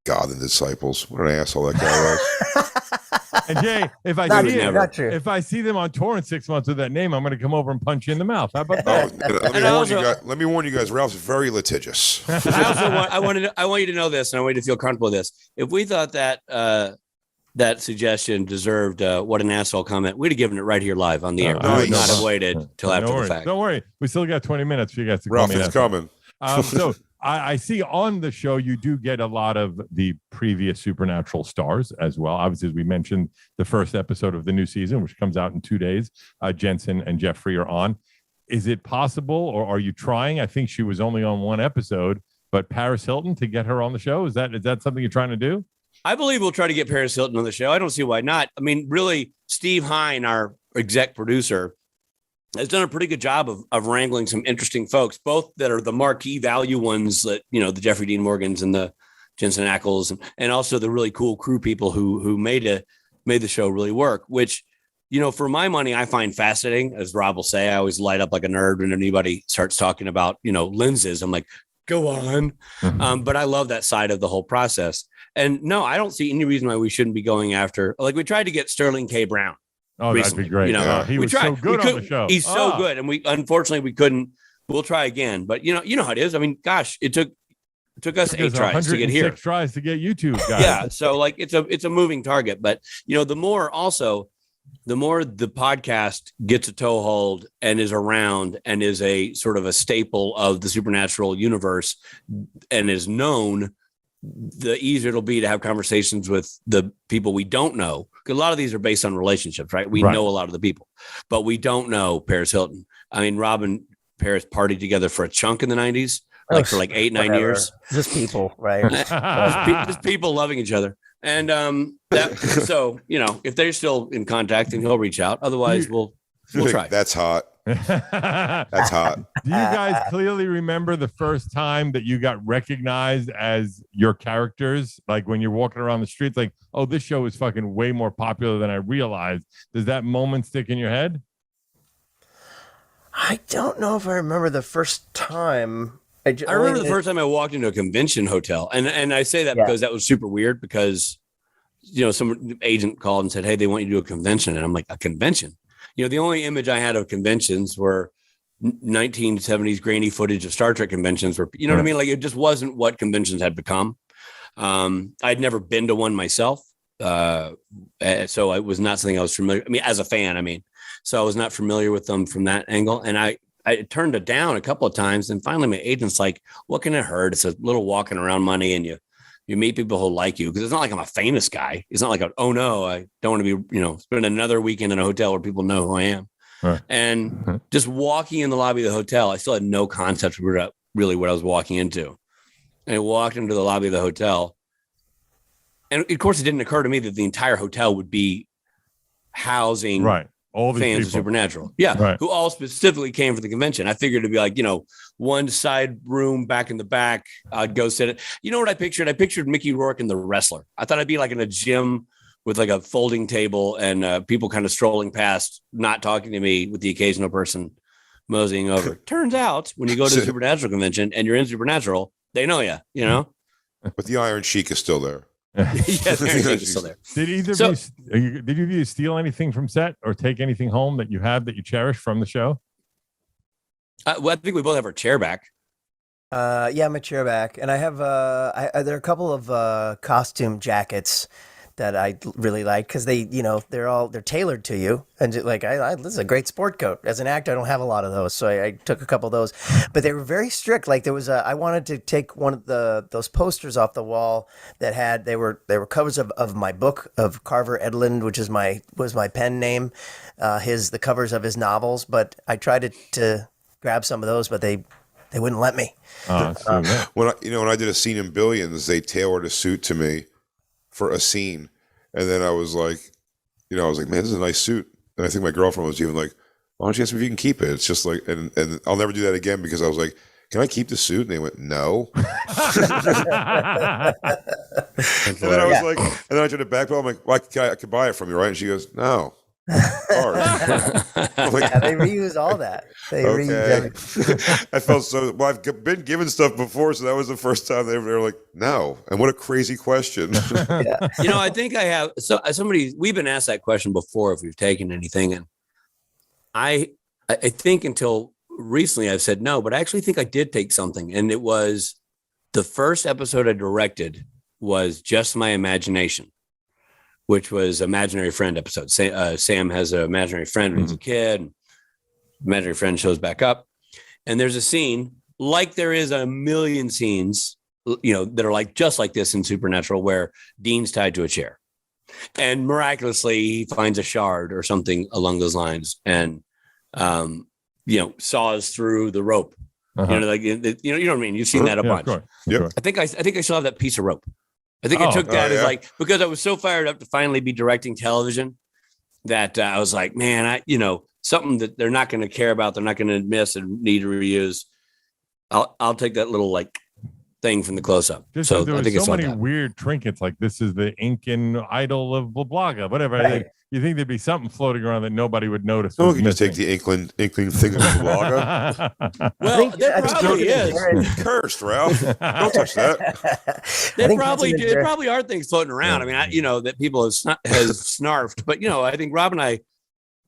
God and the Disciples. What an asshole that guy was. And Jay, if I Not see true, him, not true. if I see them on tour in 6 months with that name, I'm going to come over and punch you in the mouth. How about Oh, that? let me warn you guys. Ralph's very litigious. I also I want you to know this, and I want you to feel comfortable with this. If we thought that that suggestion deserved what an asshole comment, we'd have given it right here live on the air. Nice. We would not have waited till No after the worries. fact. Don't worry. We still got 20 minutes for you guys to Ralph, call me. it's an asshole. coming. So I see on the show you do get a lot of the previous Supernatural stars as well. Obviously, as we mentioned, the first episode of the new season, which comes out in 2 days, Jensen and Jeffrey are on. Is it possible, or are you trying? I think she was only on one episode, but Paris Hilton, to get her on the show, is that something you're trying to do? I believe we'll try to get Paris Hilton on the show. I don't see why not. I mean, really, Steve Hine, our exec producer, has done a pretty good job of wrangling some interesting folks, both that are the marquee value ones, that the Jeffrey Dean Morgans and the Jensen Ackles, and also the really cool crew people who made the show really work. Which, for my money, I find fascinating. As Rob will say, I always light up like a nerd when anybody starts talking about lenses. I'm like, go on. Mhm. But I love that side of the whole process. And no, I don't see any reason why we shouldn't be going after. Like, we tried to get Sterling K. Brown. Oh, Recently, that'd be great. He we was tried. so good We on the show. He's so good, and we couldn't. We'll try again, but you know how it is. I mean, gosh, it took us 8 tries to get here. 106 tries to get YouTube, guys. Yeah, so like it's a moving target, but the more the podcast gets a toehold and is around and is a sort of a staple of the Supernatural universe and is known, the easier it'll be to have conversations with the people we don't know. A lot of these are based on relationships, right? We know a lot of the people, but we don't know Paris Hilton. I mean, Rob and Paris partied together for a chunk in the 90s, for like 8-9 years. Just people, right? Just people loving each other. And so, if they're still in contact, then he'll reach out. Otherwise, we'll try. That's hot. That's hot. Do you guys clearly remember the first time that you got recognized as your characters? Like when you're walking around the streets, like, oh, this show is fucking way more popular than I realized. Does that moment stick in your head? I don't know if I remember the first time. I remember the first time I walked into a convention hotel, and I say that because that was super weird because, some agent called and said, hey, they want you to do a convention. And I'm like, a convention? The only image I had of conventions were 1970s grainy footage of Star Trek conventions where, what I mean? Like, it just wasn't what conventions had become. I'd never been to one myself. So it was not something I was familiar. I mean, as a fan, so I was not familiar with them from that angle. And I turned it down a couple of times. And finally my agent's like, what can it hurt? It's a little walking around money, and you meet people who like you, because it's not like I'm a famous guy. It's not like, oh no, I don't want to be, spend another weekend in a hotel where people know who I am. Right. And just walking in the lobby of the hotel, I still had no concept of really what I was walking into. And I walked into the lobby of the hotel. And of course, it didn't occur to me that the entire hotel would be housing all these fans people. of Supernatural. Yeah. Who all specifically came for the convention. I figured it'd be like, one side room back in the back. I'd go sit it. You know what I pictured? I pictured Mickey Rourke in The Wrestler. I thought I'd be like in a gym with like a folding table and people kind of strolling past, not talking to me, with the occasional person moseying over. Turns out when you go to the Supernatural convention and you're in Supernatural, they know you, you know? But the Iron Sheik is still there. Yeah, they're still there. Did either So- of you, did you of you steal anything from set or take anything home that you have that you cherish from the show? Well, I think we both have our chair back. Yeah, my chair back, and I have there are a couple of costume jackets that I really like because they, they're tailored to you, and this is a great sport coat. As an actor, I don't have a lot of those, so I took a couple of those, but they were very strict. Like there was I wanted to take one of those posters off the wall that had they were covers of my book of Carver Edlund, which was my pen name, the covers of his novels. But I tried to grab some of those, but they wouldn't let me. Oh, that's so good. When I did a scene in Billions, they tailored a suit to me for a scene, and then I was like, man, this is a nice suit. And I think my girlfriend was even like, why don't you ask me if you can keep it? It's just like, and I'll never do that again because I was like, can I keep the suit? And they went, no. And then I was like, and then I tried to backpedal. I'm like, well, I could buy it from you, right? And she goes, no. Sorry. I'm like, Yeah, they reuse all that. They reuse everything. I felt so. Well, I've been given stuff before, so that was the first time they were like, "No." And what a crazy question. Yeah. I think I have. So we've been asked that question before if we've taken anything, and I think until recently I've said no, but I actually think I did take something, and it was the first episode I directed was Just My Imagination, which was Imaginary Friend episode. Sam has an imaginary friend when he's a kid. Imaginary friend shows back up, and there's a scene like there is a million scenes, that are like just like this in Supernatural, where Dean's tied to a chair, and miraculously he finds a shard or something along those lines, and saws through the rope. You know what I mean. You've seen that a bunch. Yep. I think I still have that piece of rope. I think I took that as because I was so fired up to finally be directing television that I was like, man, something that they're not going to care about, they're not going to miss and need to reuse. I'll take that little thing from the close up. So there I was think so many weird trinkets, like this is the Incan idol of Blablaga, whatever. Right. You think there'd be something floating around that nobody would notice? No one was can just take missing. the inkling thing of the blogger. Well, there probably is. Cursed, Ralph. Don't touch that. There probably are things floating around. I mean, that people has snarfed, but I think Rob and I,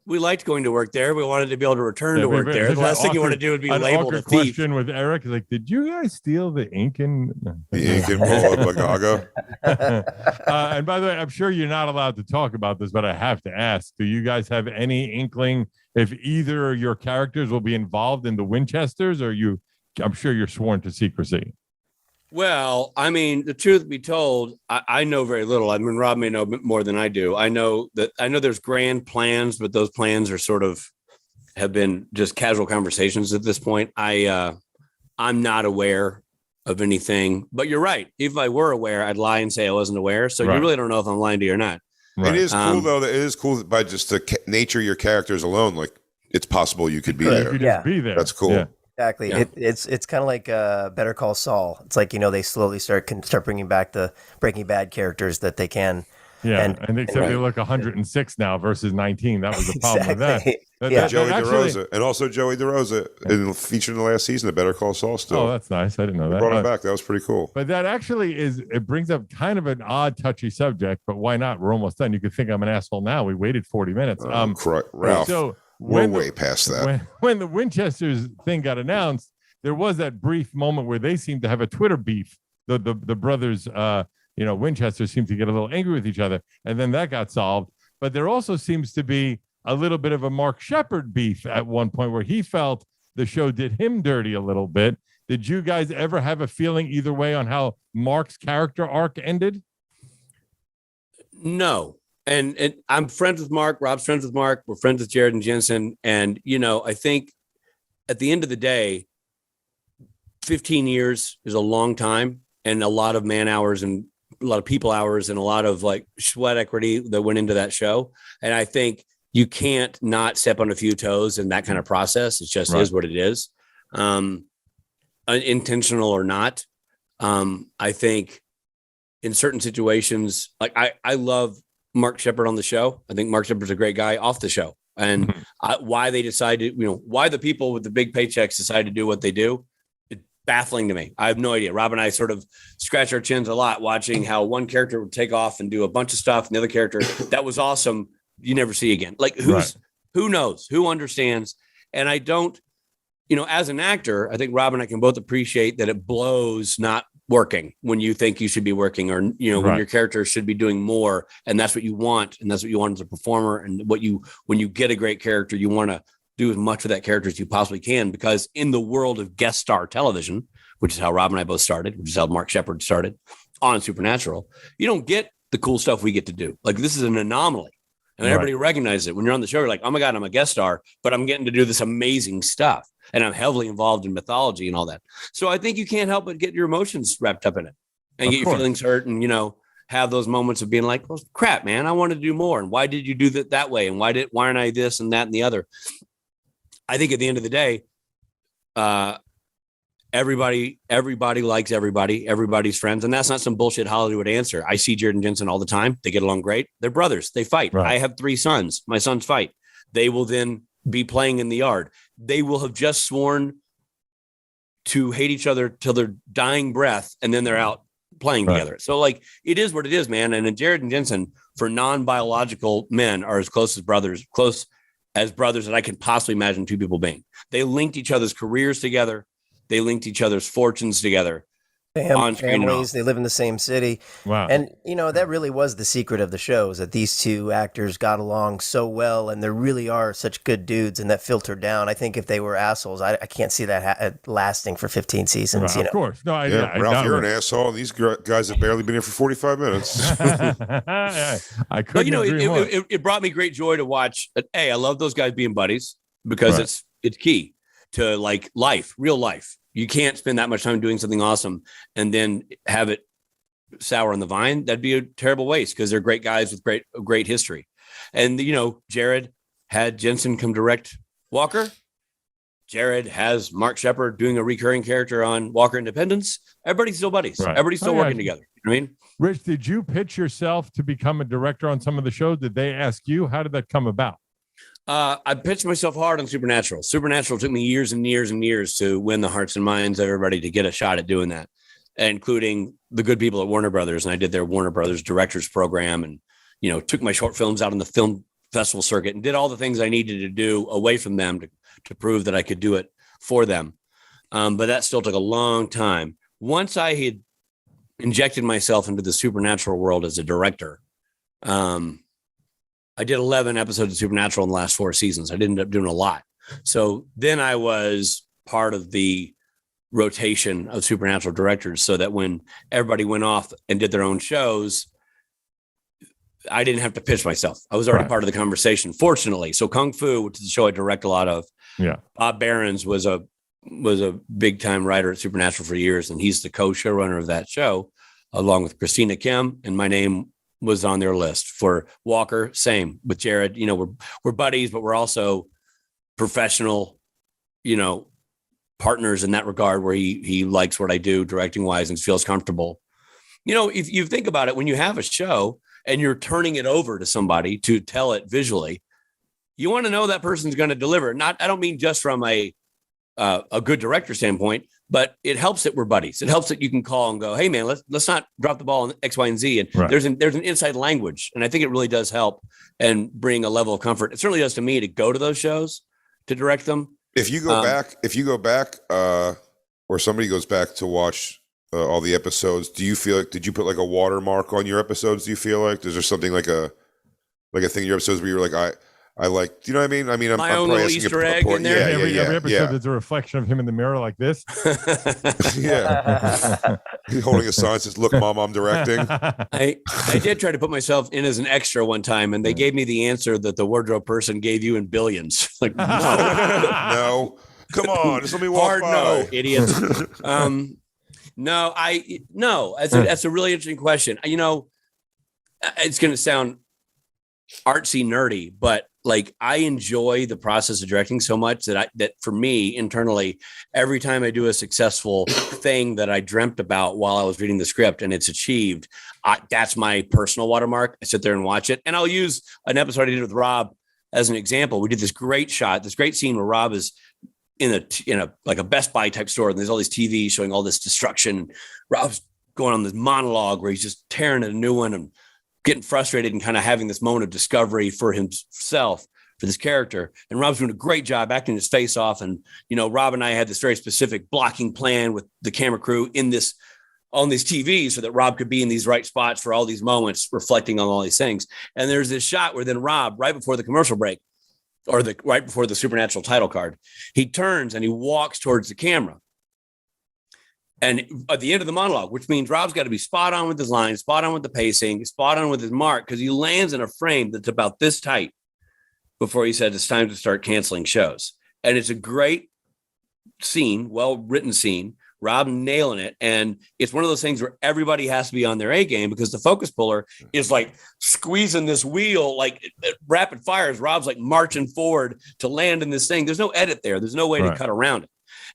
we liked going to work there. We wanted to be able to return to work there. The last thing you want to do would be labeled a thief. Question with Eric, like, did you guys steal the Incan? The Incan bowl of Blagaga. And by the way, I'm sure you're not allowed to talk about this, but I have to ask: do you guys have any inkling if either of your characters will be involved in the Winchesters, or you? I'm sure you're sworn to secrecy. Well, I mean, the truth be told, I know very little. I mean, Rob may know more than I do. I know there's grand plans, but those plans are have been just casual conversations at this point. I'm not aware of anything, but you're right. If I were aware, I'd lie and say I wasn't aware. So Right. You really don't know if I'm lying to you or not. Right. It is cool though. That it is cool by just the nature of your characters alone. Like it's possible you could be You there. could Yeah. just be there. That's cool. Yeah. Exactly. Yeah. It's kind of like Better Call Saul. It's like they slowly start bringing back the Breaking Bad characters that they can. Yeah, And- except they right. look 106 now versus 19. That was the problem with that. Exactly. That- Yeah. that Joey actually- DeRosa, and also Joey DeRosa, featured in the last season of Better Call Saul. Still, Oh, that's nice. I didn't know they that. brought him back. That was pretty cool. But that actually it brings up kind of an odd, touchy subject, but why not? We're almost done. You could think I'm an asshole now. We waited 40 minutes. Ralph, So we're when way past that. when the Winchesters thing got announced, there was that brief moment where they seemed to have a Twitter beef. The brothers, Winchester seemed to get a little angry with each other, and then that got solved. But there also seems to be a little bit of a Mark Shepard beef at one point where he felt the show did him dirty a little bit. Did you guys ever have a feeling either way on how Mark's character arc ended? No. And I'm friends with Mark. Rob's friends with Mark. We're friends with Jared and Jensen. And, I think at the end of the day, 15 years is a long time and a lot of man hours and a lot of people hours and a lot of sweat equity that went into that show. And I think you can't not step on a few toes in that kind of process. It just is what it is. Intentional or not. I think in certain situations, I love Mark Shepard on the show. I think Mark Shepard's a great guy off the show. And why they decided, why the people with the big paychecks decide to do what they do, it's baffling to me. I have no idea. Rob and I sort of scratch our chins a lot watching how one character would take off and do a bunch of stuff, and the other character that was awesome, you never see again. Like who knows? Who understands? And I don't, as an actor, I think Rob and I can both appreciate that it blows not working when you think you should be working, or when your character should be doing more, and that's what you want, and that's what you want as a performer, and when you get a great character, you want to do as much with that character as you possibly can, because in the world of guest star television, which is how Rob and I both started, which is how Mark Shepard started on Supernatural, you don't get the cool stuff we get to do. Like, this is an anomaly, and everybody recognizes it. When you're on the show, you're like, oh my God, I'm a guest star, but I'm getting to do this amazing stuff. And I'm heavily involved in mythology and all that. So I think you can't help but get your emotions wrapped up in it and get your feelings hurt, and, have those moments of being like, well, crap, man, I wanted to do more. And why did you do that way? And why aren't I this and that and the other? I think at the end of the day, everybody likes everybody, everybody's friends. And that's not some bullshit Hollywood answer. I see Jared and Jensen all the time. They get along great. They're brothers. They fight. Right. I have 3 sons. My sons fight. They will then be playing in the yard. They will have just sworn to hate each other till their dying breath, and then they're out playing together. So, like, it is what it is, man. And Jared and Jensen, for non-biological men, are as close as brothers that I can possibly imagine 2 people being. They linked each other's careers together. They linked each other's fortunes together. Families, they live in the same city. Wow. And, that really was the secret of the show, is that these 2 actors got along so well, and they really are such good dudes, and that filtered down. I think if they were assholes, I can't see that lasting for 15 seasons. Of course. No, Ralph, you're an asshole, and these guys have barely been here for 45 minutes. I couldn't agree more. It brought me great joy to watch. I love those guys being buddies, because it's key to, like, real life. You can't spend that much time doing something awesome and then have it sour on the vine. That'd be a terrible waste, because they're great guys with great history. And, Jared had Jensen come direct Walker. Jared has Mark Shepard doing a recurring character on Walker Independence. Everybody's still buddies. Right. Everybody's still working together. You know what I mean? Rich, did you pitch yourself to become a director on some of the shows? Did they ask you? How did that come about? I pitched myself hard on Supernatural. Supernatural took me years and years and years to win the hearts and minds of everybody to get a shot at doing that, including the good people at Warner Brothers. And I did their Warner Brothers directors program, and, took my short films out on the film festival circuit and did all the things I needed to do away from them to prove that I could do it for them. But that still took a long time. Once I had injected myself into the Supernatural world as a director, I did 11 episodes of Supernatural in the last 4 seasons. I didn't end up doing a lot. So then I was part of the rotation of Supernatural directors, so that when everybody went off and did their own shows, I didn't have to pitch myself. I was already part of the conversation, fortunately. So Kung Fu, which is a show I direct a lot of, Bob Behrens was a big time writer at Supernatural for years, and he's the co-showrunner of that show, along with Christina Kim, and my name was on their list. For Walker, same with Jared. We're buddies, but we're also professional, partners in that regard, where he likes what I do directing wise and feels comfortable. If you think about it, when you have a show and you're turning it over to somebody to tell it visually, you want to know that person's going to deliver. I don't mean just from a good director standpoint, but it helps that we're buddies. It helps that you can call and go, hey man, let's not drop the ball on X, Y, and Z. And there's an inside language. And I think it really does help and bring a level of comfort. It certainly does to me to go to those shows, to direct them. If you go back, or somebody goes back to watch all the episodes, do you feel like, did you put like a watermark on your episodes? Do you feel like, is there something like a thing in your episodes where you're like, I like, do you know what I mean? I mean, I'm own little Easter egg in there. Every episode, there's a reflection of him in the mirror like this. He's holding a sign that says, "Look, Mom, I'm directing." I did try to put myself in as an extra one time, and they gave me the answer that the wardrobe person gave you in billions. Like, no, no, come on, just let me walk by. No, idiot. No, that's a really interesting question. It's going to sound artsy nerdy, but like I enjoy the process of directing so much that for me internally, every time I do a successful thing that I dreamt about while I was reading the script and it's achieved, that's my personal watermark. I sit there and watch it, and I'll use an episode I did with Rob as an example. We did this great scene where Rob is in a like a Best Buy type store, and there's all these TVs showing all this destruction. Rob's going on this monologue where he's just tearing at a new one and getting frustrated and kind of having this moment of discovery for himself, for this character. And Rob's doing a great job acting his face off. And, Rob and I had this very specific blocking plan with the camera crew on these TVs so that Rob could be in these right spots for all these moments, reflecting on all these things. And there's this shot where then Rob, right before the commercial break, or right before the Supernatural title card, he turns and he walks towards the camera. And at the end of the monologue, which means Rob's got to be spot on with his lines, spot on with the pacing, spot on with his mark, because he lands in a frame that's about this tight before he said it's time to start canceling shows. And it's a great scene, well-written scene, Rob nailing it. And it's one of those things where everybody has to be on their A game, because the focus puller is like squeezing this wheel, like rapid fires. Rob's like marching forward to land in this thing. There's no edit there. There's no way to cut around it.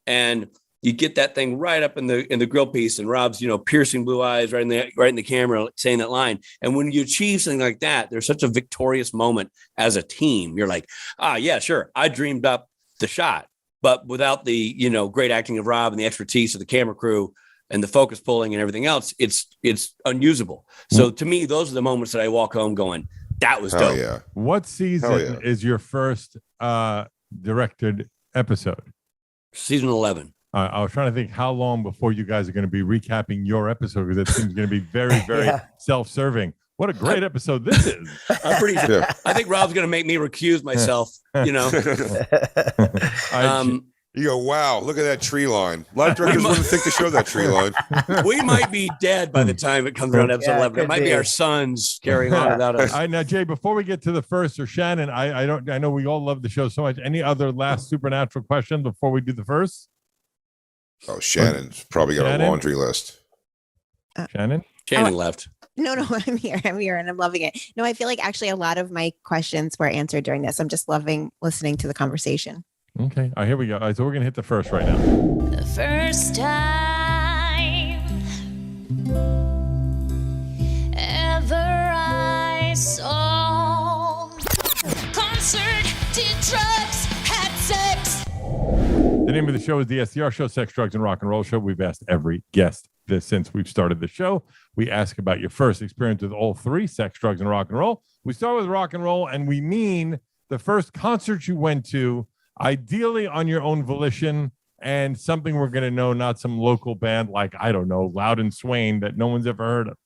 And you get that thing right up in the grill piece, and Rob's, piercing blue eyes right in the camera saying that line. And when you achieve something like that, there's such a victorious moment as a team. You're like, yeah, sure, I dreamed up the shot. But without the, great acting of Rob and the expertise of the camera crew and the focus pulling and everything else, it's unusable. So to me, those are the moments that I walk home going, that was dope. Yeah. What season is your first directed episode? Season 11. I was trying to think how long before you guys are going to be recapping your episode, because it seems going to be very, very self-serving. What a great episode this is. I'm pretty sure. I think Rob's going to make me recuse myself, You go, wow, look at that tree line. A lot of directors wouldn't think to show that tree line. We might be dead by the time it comes around episode 11. It might be our sons carrying on without us. Now, Jay, before we get to the first, or Shannon, I know we all love the show so much. Any other last Supernatural question before we do the first? Oh, Shannon's probably got a laundry list. Shannon left. No, I'm here, and I'm loving it. No, I feel like actually a lot of my questions were answered during this. I'm just loving listening to the conversation. Okay, all right, here we go. All right, so we're gonna hit the first right now. The first time ever I saw concert, did drugs, had sex. The name of the show is the SDR Show, Sex, Drugs, and Rock and Roll Show. We've asked every guest this since we've started the show. We ask about your first experience with all three: sex, drugs, and rock and roll. We start with rock and roll, and we mean the first concert you went to, ideally on your own volition, and something we're going to know, not some local band like, I don't know, Loud and Swain that no one's ever heard of.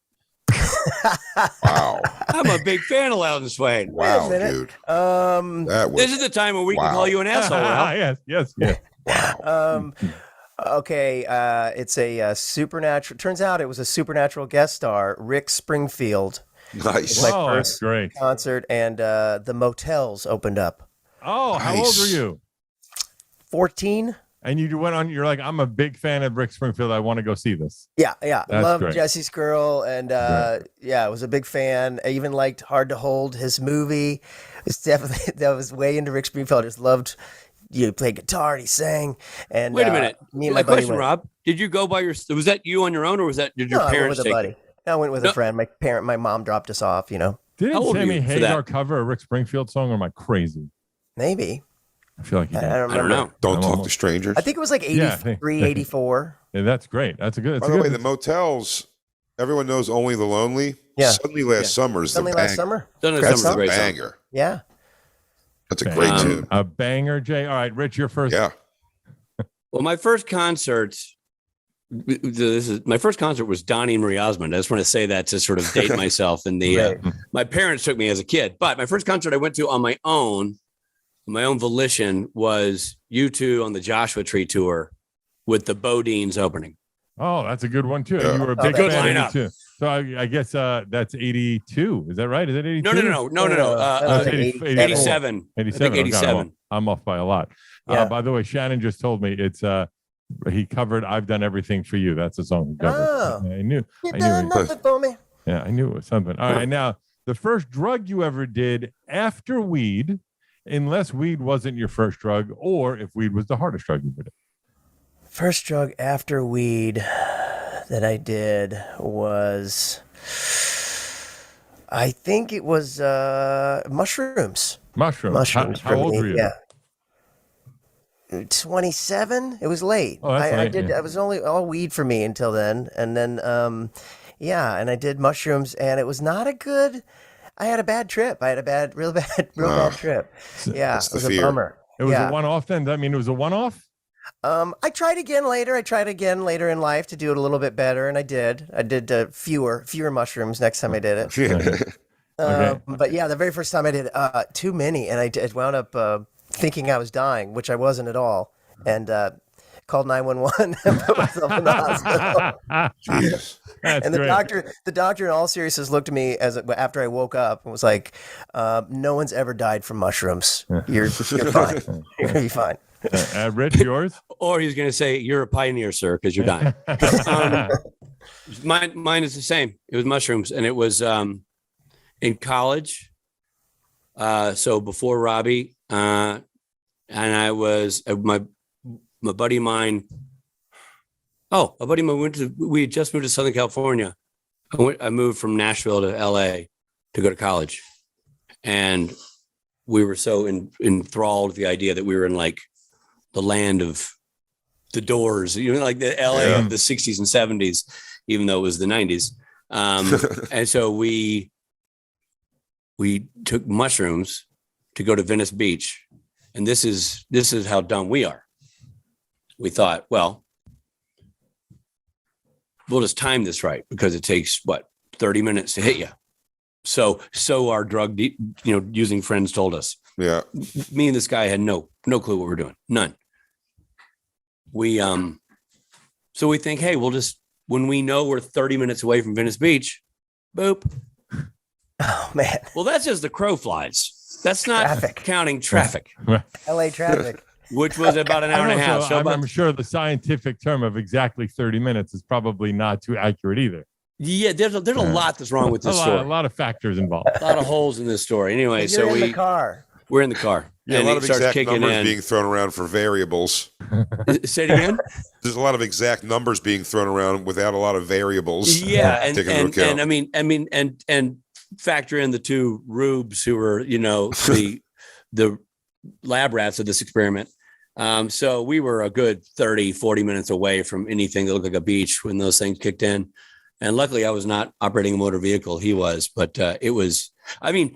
Wow. I'm a big fan of Loud and Swain. Wow, dude. This is the time when we can call you an asshole. Ralph. Yes. Wow. Okay, it's a supernatural. Turns out it was a supernatural guest star, Rick Springfield. Nice. My Oh, that's first great. concert, and the Motels opened up. Oh, how old were you? 14. And you went on, you're like, I'm a big fan of Rick Springfield. I want to go see this. Yeah. That's Loved great. Jesse's Girl, and I was a big fan. I even liked Hard to Hold, his movie. It's definitely, that was way into Rick Springfield. I just loved, he played guitar and he sang. And Wait a minute. Me and My my buddy question, went. Rob, did you go by was that you on your own, or did your No, I went parents with a take buddy. you? I went with No. a friend. My mom dropped us off, How Didn't old were Sammy you for Hagar that? cover a Rick Springfield song, or am I crazy? Maybe. I feel like he I did. don't I remember. don't know. Don't I'm talk almost- to strangers. I think it was like 83, 84. Yeah, that's great. That's a good. By the way, the motels, everyone knows Only the Lonely. Yeah. Suddenly Last Summer is Suddenly the last bang. summer. Suddenly Great Last Summer's a song. great song. Banger. Yeah. That's a great tune. A banger, Jay. All right, Rich, you're first. Yeah. Well, my first concert. My first concert was Donnie and Marie Osmond. I just want to say that to sort of date myself. And Right. my parents took me as a kid, but my first concert I went to on my own volition, was U2 on the Joshua Tree tour with the Bodines opening. Oh, that's a good one too. Yeah. You were a big Good fan lineup. of it too. So I guess that's 82. Is that right? Is it 82? No. That was like 87. 87. 87. I think Okay, well, 87. I'm off by a lot. Yeah. By the way, Shannon just told me it's he covered "I've Done Everything for You." That's a song he covered. Oh. I knew. You I done knew. nothing for me. Yeah, I knew it was something. All right, now the first drug you ever did after weed, unless weed wasn't your first drug, or if weed was the hardest drug you ever did. First drug after weed that I did was, I think it was mushrooms. Mushrooms. How old were you? Yeah. 27. It was late. Oh, that's I late, did. yeah. It was only all weed for me until then, and then and I did mushrooms, and it was not a good. I had a bad trip. I had a real bad trip. Yeah, That's it the was a fear. bummer. It was yeah. a one-off then? Does that mean it was a one-off? I tried again later. I tried again later in life to do it a little bit better, and I did. I did fewer mushrooms next time I did it. Okay. But yeah, the very first time I did too many, and I wound up thinking I was dying, which I wasn't at all, and called 911 and put myself in the hospital. Jeez. That's And the great. doctor, in all seriousness, looked at me after I woke up and was like, "No one's ever died from mushrooms. You're fine. You're gonna be fine." Rich, yours? Or he's going to say, "You're a pioneer, sir, because you're dying." Mine is the same. It was mushrooms, and it was in college. So before Robbie, and I was my buddy of mine. Oh, a buddy of mine we had just moved to Southern California. I moved from Nashville to LA to go to college, and we were so enthralled with the idea that we were in like the land of the Doors, like the LA of the 60s and 70s, even though it was the 90s. And so we took mushrooms to go to Venice Beach. And this is how dumb we are. We thought, well, we'll just time this right because it takes 30 minutes to hit you. So our drug, using friends told us. Yeah. Me and this guy had no clue what we're doing. None. So we think, hey, we'll just, when we know we're 30 minutes away from Venice Beach, boop. Oh man, Well, that's just the crow flies. That's not Traffic. counting traffic, LA traffic. which was about an hour and a half. So I'm sure the scientific term of exactly 30 minutes is probably not too accurate either. yeah, there's a lot that's wrong with this story. A lot of factors involved. A lot of holes in this story. Anyway, You're so in the car. we're in the car. Yeah, and a lot it of starts exact kicking numbers in. being thrown around for variables. Say it again. There's a lot of exact numbers being thrown around without a lot of variables. Yeah, taken into account. and factor in the two rubes who were, the lab rats of this experiment. So we were a good 30, 40 minutes away from anything that looked like a beach when those things kicked in. And luckily I was not operating a motor vehicle. He was, but it was,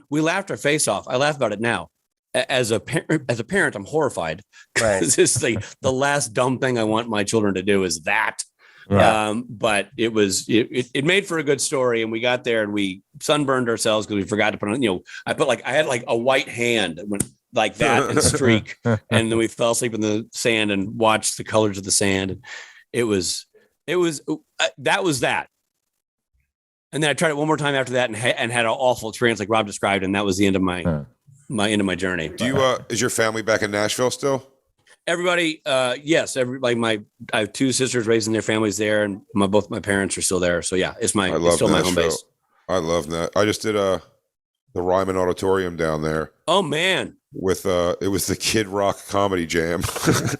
we laughed our face off. I laugh about it now. As a parent, I'm horrified. Right. This is the last dumb thing I want my children to do is that. Right. But it made for a good story, and we got there and we sunburned ourselves because we forgot to put on. I had like a white hand that went like that and streak, and then we fell asleep in the sand and watched the colors of the sand. And it was that was that. And then I tried it one more time after that and had an awful experience like Rob described, and that was the end of my end of my journey. Do you is your family back in Nashville still? Everybody, yes. I have two sisters raising their families there, and both my parents are still there. So yeah, it's still my home base. I love that. I just did the Ryman Auditorium down there Oh man. with it was the Kid Rock Comedy Jam.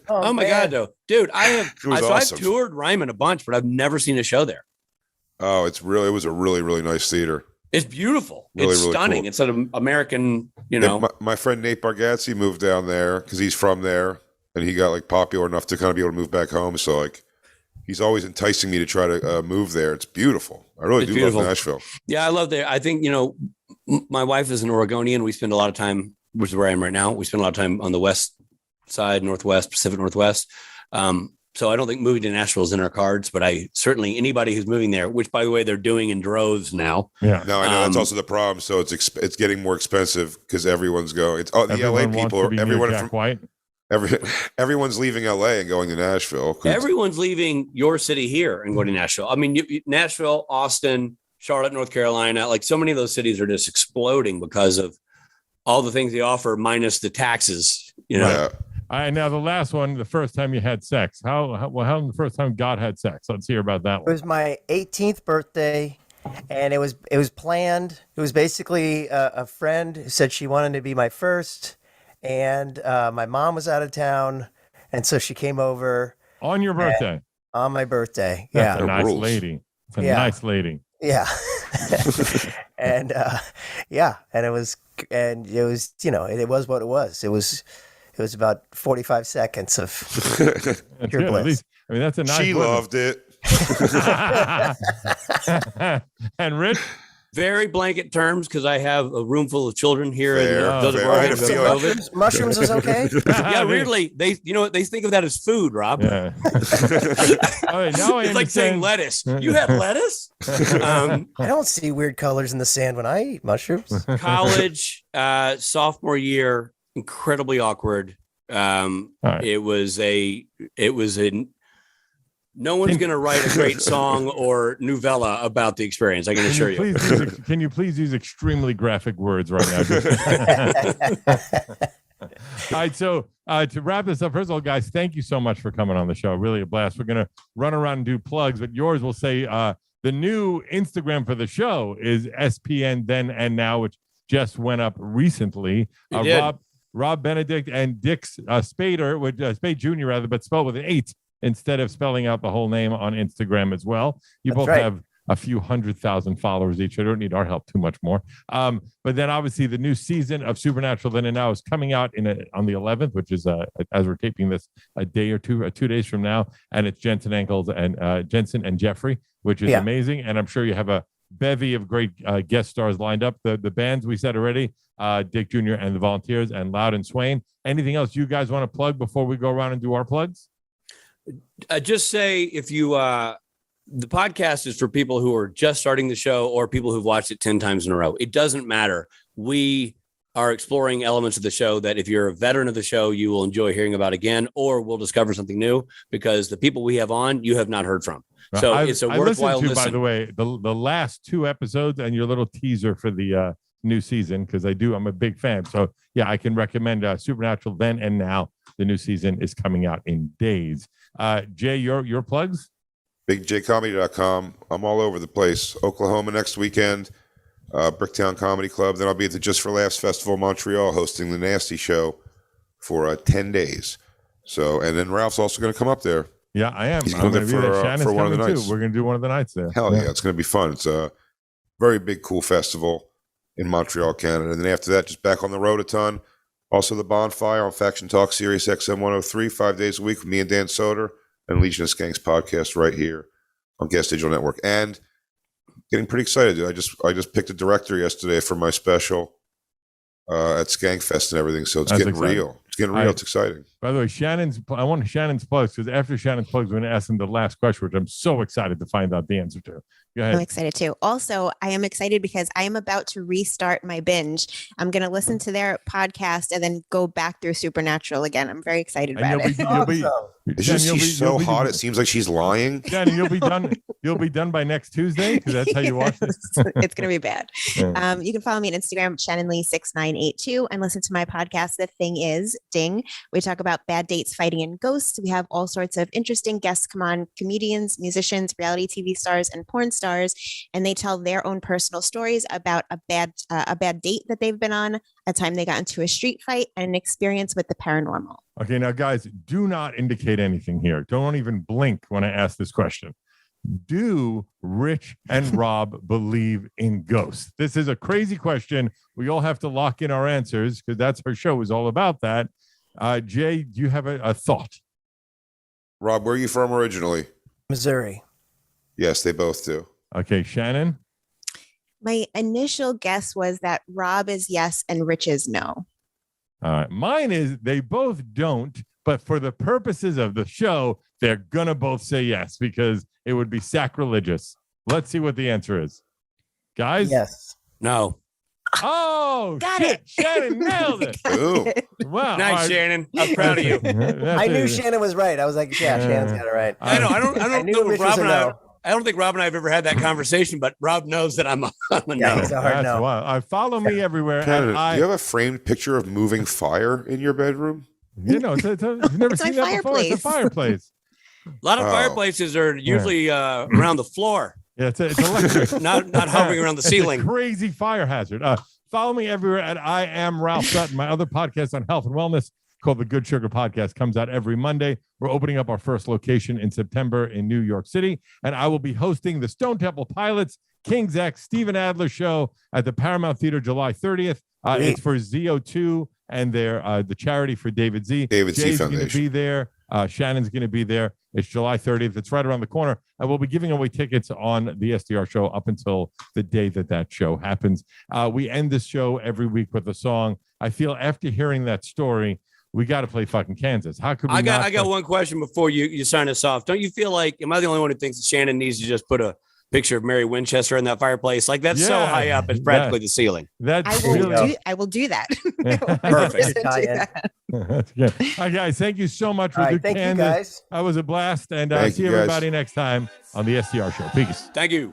Oh my man. God, though, dude. It was awesome. I've toured Ryman a bunch, but I've never seen a show there. Oh, it was a really, really nice theater. It's beautiful. Really, It's really stunning. cool. It's an American, Yeah, my friend Nate Bargatze moved down there because he's from there, and he got like popular enough to kind of be able to move back home. So like, he's always enticing me to try to move there. It's beautiful. I really It's do beautiful. love Nashville. Yeah, I love there. I think, my wife is an Oregonian. We spend a lot of time, which is where I am right now. We spend a lot of time on the west side, Northwest, Pacific Northwest. So I don't think moving to Nashville is in our cards, but anybody who's moving there, which by the way, they're doing in droves now. Yeah. No, I know that's also the problem. So it's getting more expensive because everyone's going. It's the LA Everyone wants people. to be near Everyone Jack from White. everyone's leaving LA and going to Nashville. 'Cause Everyone's leaving your city here and going to Nashville. I mean, Nashville, Austin, Charlotte, North Carolina, like so many of those cities are just exploding because of all the things they offer minus the taxes, Yeah. All right, now the last one, the first time you had sex. How the first time God had sex? Let's hear about that It one. was my 18th birthday, and it was planned. It was basically a friend who said she wanted to be my first, and my mom was out of town, and so she came over On your birthday. on my birthday. That's Yeah, a nice rules. lady. It's a Yeah. nice lady. yeah, and and it was it was what it was. It was about 45 seconds of That's pure good. At bliss. least, I mean, that's a nice She woman. loved it. And Rich, Very blanket terms because I have a room full of children here Fair, in Doesn't fair. Work I had a because of feeling. COVID. Mushrooms is okay. Yeah, weirdly, they think of that as food, Rob. yeah. All right, now I It's like saying understand. lettuce. You have lettuce? I don't see weird colors in the sand when I eat mushrooms. College, sophomore year, incredibly awkward. All right. It was a no one's going to write a great song or novella about the experience. I can assure you. Can you please use extremely graphic words right now? All right, so to wrap this up, first of all, guys, thank you so much for coming on the show. Really a blast. We're going to run around and do plugs, but yours will say the new Instagram for the show is SPN Then and Now, which just went up recently. It did. Rob Benedict and Dick Spader, Spade Jr. rather, but spelled with an 8 instead of spelling out the whole name on Instagram as well. You That's both right. have a few 100,000 followers each. I don't need our help too much more. But then obviously the new season of Supernatural Then and Now is coming out on the 11th, which is as we're taping this a day or 2 days from now, and it's Jensen and Jeffrey, which is amazing. And I'm sure you have a bevy of great guest stars lined up. The bands we said already, Dick Jr. and the Volunteers and Loud and Swain. Anything else you guys want to plug before we go around and do our plugs? Just say if you the podcast is for people who are just starting the show or people who've watched it 10 times in a row. It doesn't matter. We are exploring elements of the show that if you're a veteran of the show, you will enjoy hearing about again, or we'll discover something new because the people we have on, you have not heard from. So it's a worthwhile listen. By the way, the last 2 episodes and your little teaser for the new season, because I'm a big fan. So yeah, I can recommend Supernatural Then and Now. The new season is coming out in days. Jay, your plugs? BigJComedy.com. I'm all over the place. Oklahoma next weekend, Bricktown Comedy Club. Then I'll be at the Just for Laughs Festival in Montreal hosting the Nasty Show for 10 days. So, and then Ralph's also going to come up there. Yeah, I am. He's I'm going to be there. Shannon's for one of the coming nights. too. We're going to do one of the nights there. Hell yeah, it's going to be fun. It's a very big, cool festival in Montreal, Canada. And then after that, just back on the road a ton. Also, the Bonfire on Faction Talk, Sirius XM 103, 5 days a week with me and Dan Soder, and Legion of Skanks podcast right here on Gas Digital Network. And getting pretty excited, dude. I just picked a director yesterday for my special at Skankfest and everything. So it's That's getting exciting. real. It's getting real. It's exciting. By the way, I want Shannon's plugs because after Shannon's plugs, we're going to ask him the last question, which I'm so excited to find out the answer to. Go ahead. I'm excited too. Also, I am excited because I am about to restart my binge. I'm going to listen to their podcast and then go back through Supernatural again. I'm very excited about it. She's so hot. It seems like she's lying. Shannon, you'll be done. You'll be done by next Tuesday because that's how you watch it. It's going to be bad. You can follow me on Instagram, ShannonLee6982, and listen to my podcast, The Thing Is Ding. We talk about bad dates, fighting, and ghosts. We have all sorts of interesting guests come on, comedians, musicians, reality TV stars, and porn stars, and they tell their own personal stories about a bad date that they've been on, a time they got into a street fight, and an experience with the paranormal. Okay, now guys, do not indicate anything here. Don't even blink when I ask this question. Do Rich and Rob believe in ghosts? This is a crazy question. We all have to lock in our answers because that's our show is all about that. Jay, do you have a thought? Rob, where are you from originally? Missouri. Yes, they both do. Okay, Shannon. My initial guess was that Rob is yes and Rich is no. All right. Mine is they both don't, but for the purposes of the show, they're going to both say yes because it would be sacrilegious. Let's see what the answer is. Guys? Yes. No. Oh, Got shit. it. Shannon nailed it. Boom. Wow. Nice, All right. Shannon. I'm proud of you. That's I knew it. Shannon was right. I was like, yeah, Shannon's got it right. I know. I don't I knew know Rich Rob was a and I. no. I don't think Rob and I have ever had that conversation, but Rob knows that I'm a Yeah, no. he's a hard That's no. wild. Follow me everywhere. Canada, And do you have a framed picture of moving fire in your bedroom? you've never It's seen my that before. It's a fireplace. A lot of Oh. fireplaces are usually around the floor, Yeah, it's electric. not hovering around the It's a ceiling. crazy fire hazard. Follow me everywhere at I Am Ralph Sutton. My other podcast on health and wellness called the Good Sugar Podcast comes out every Monday. We're opening up our first location in September in New York City, and I will be hosting the Stone Temple Pilots King's X Steven Adler show at the Paramount Theater July 30th. It's for ZO2 and their the charity for David Z. David Z Jay's going to Foundation. be there. Shannon's going to be there. It's July 30th. It's right around the corner. And we'll be giving away tickets on the SDR show up until the day that show happens. We end this show every week with a song. I feel after hearing that story, we got to play fucking Kansas. How could we I got one question before you sign us off. Don't you feel like, am I the only one who thinks that Shannon needs to just put a picture of Mary Winchester in that fireplace? Like that's so high up, it's practically the ceiling. That's I will do that. Perfect. That's good. All right, guys, thank you so much for All the right, thank you, Kansas. guys. That was a blast. And Thank see you, guys. everybody next time on the SDR show. Peace. Thank you.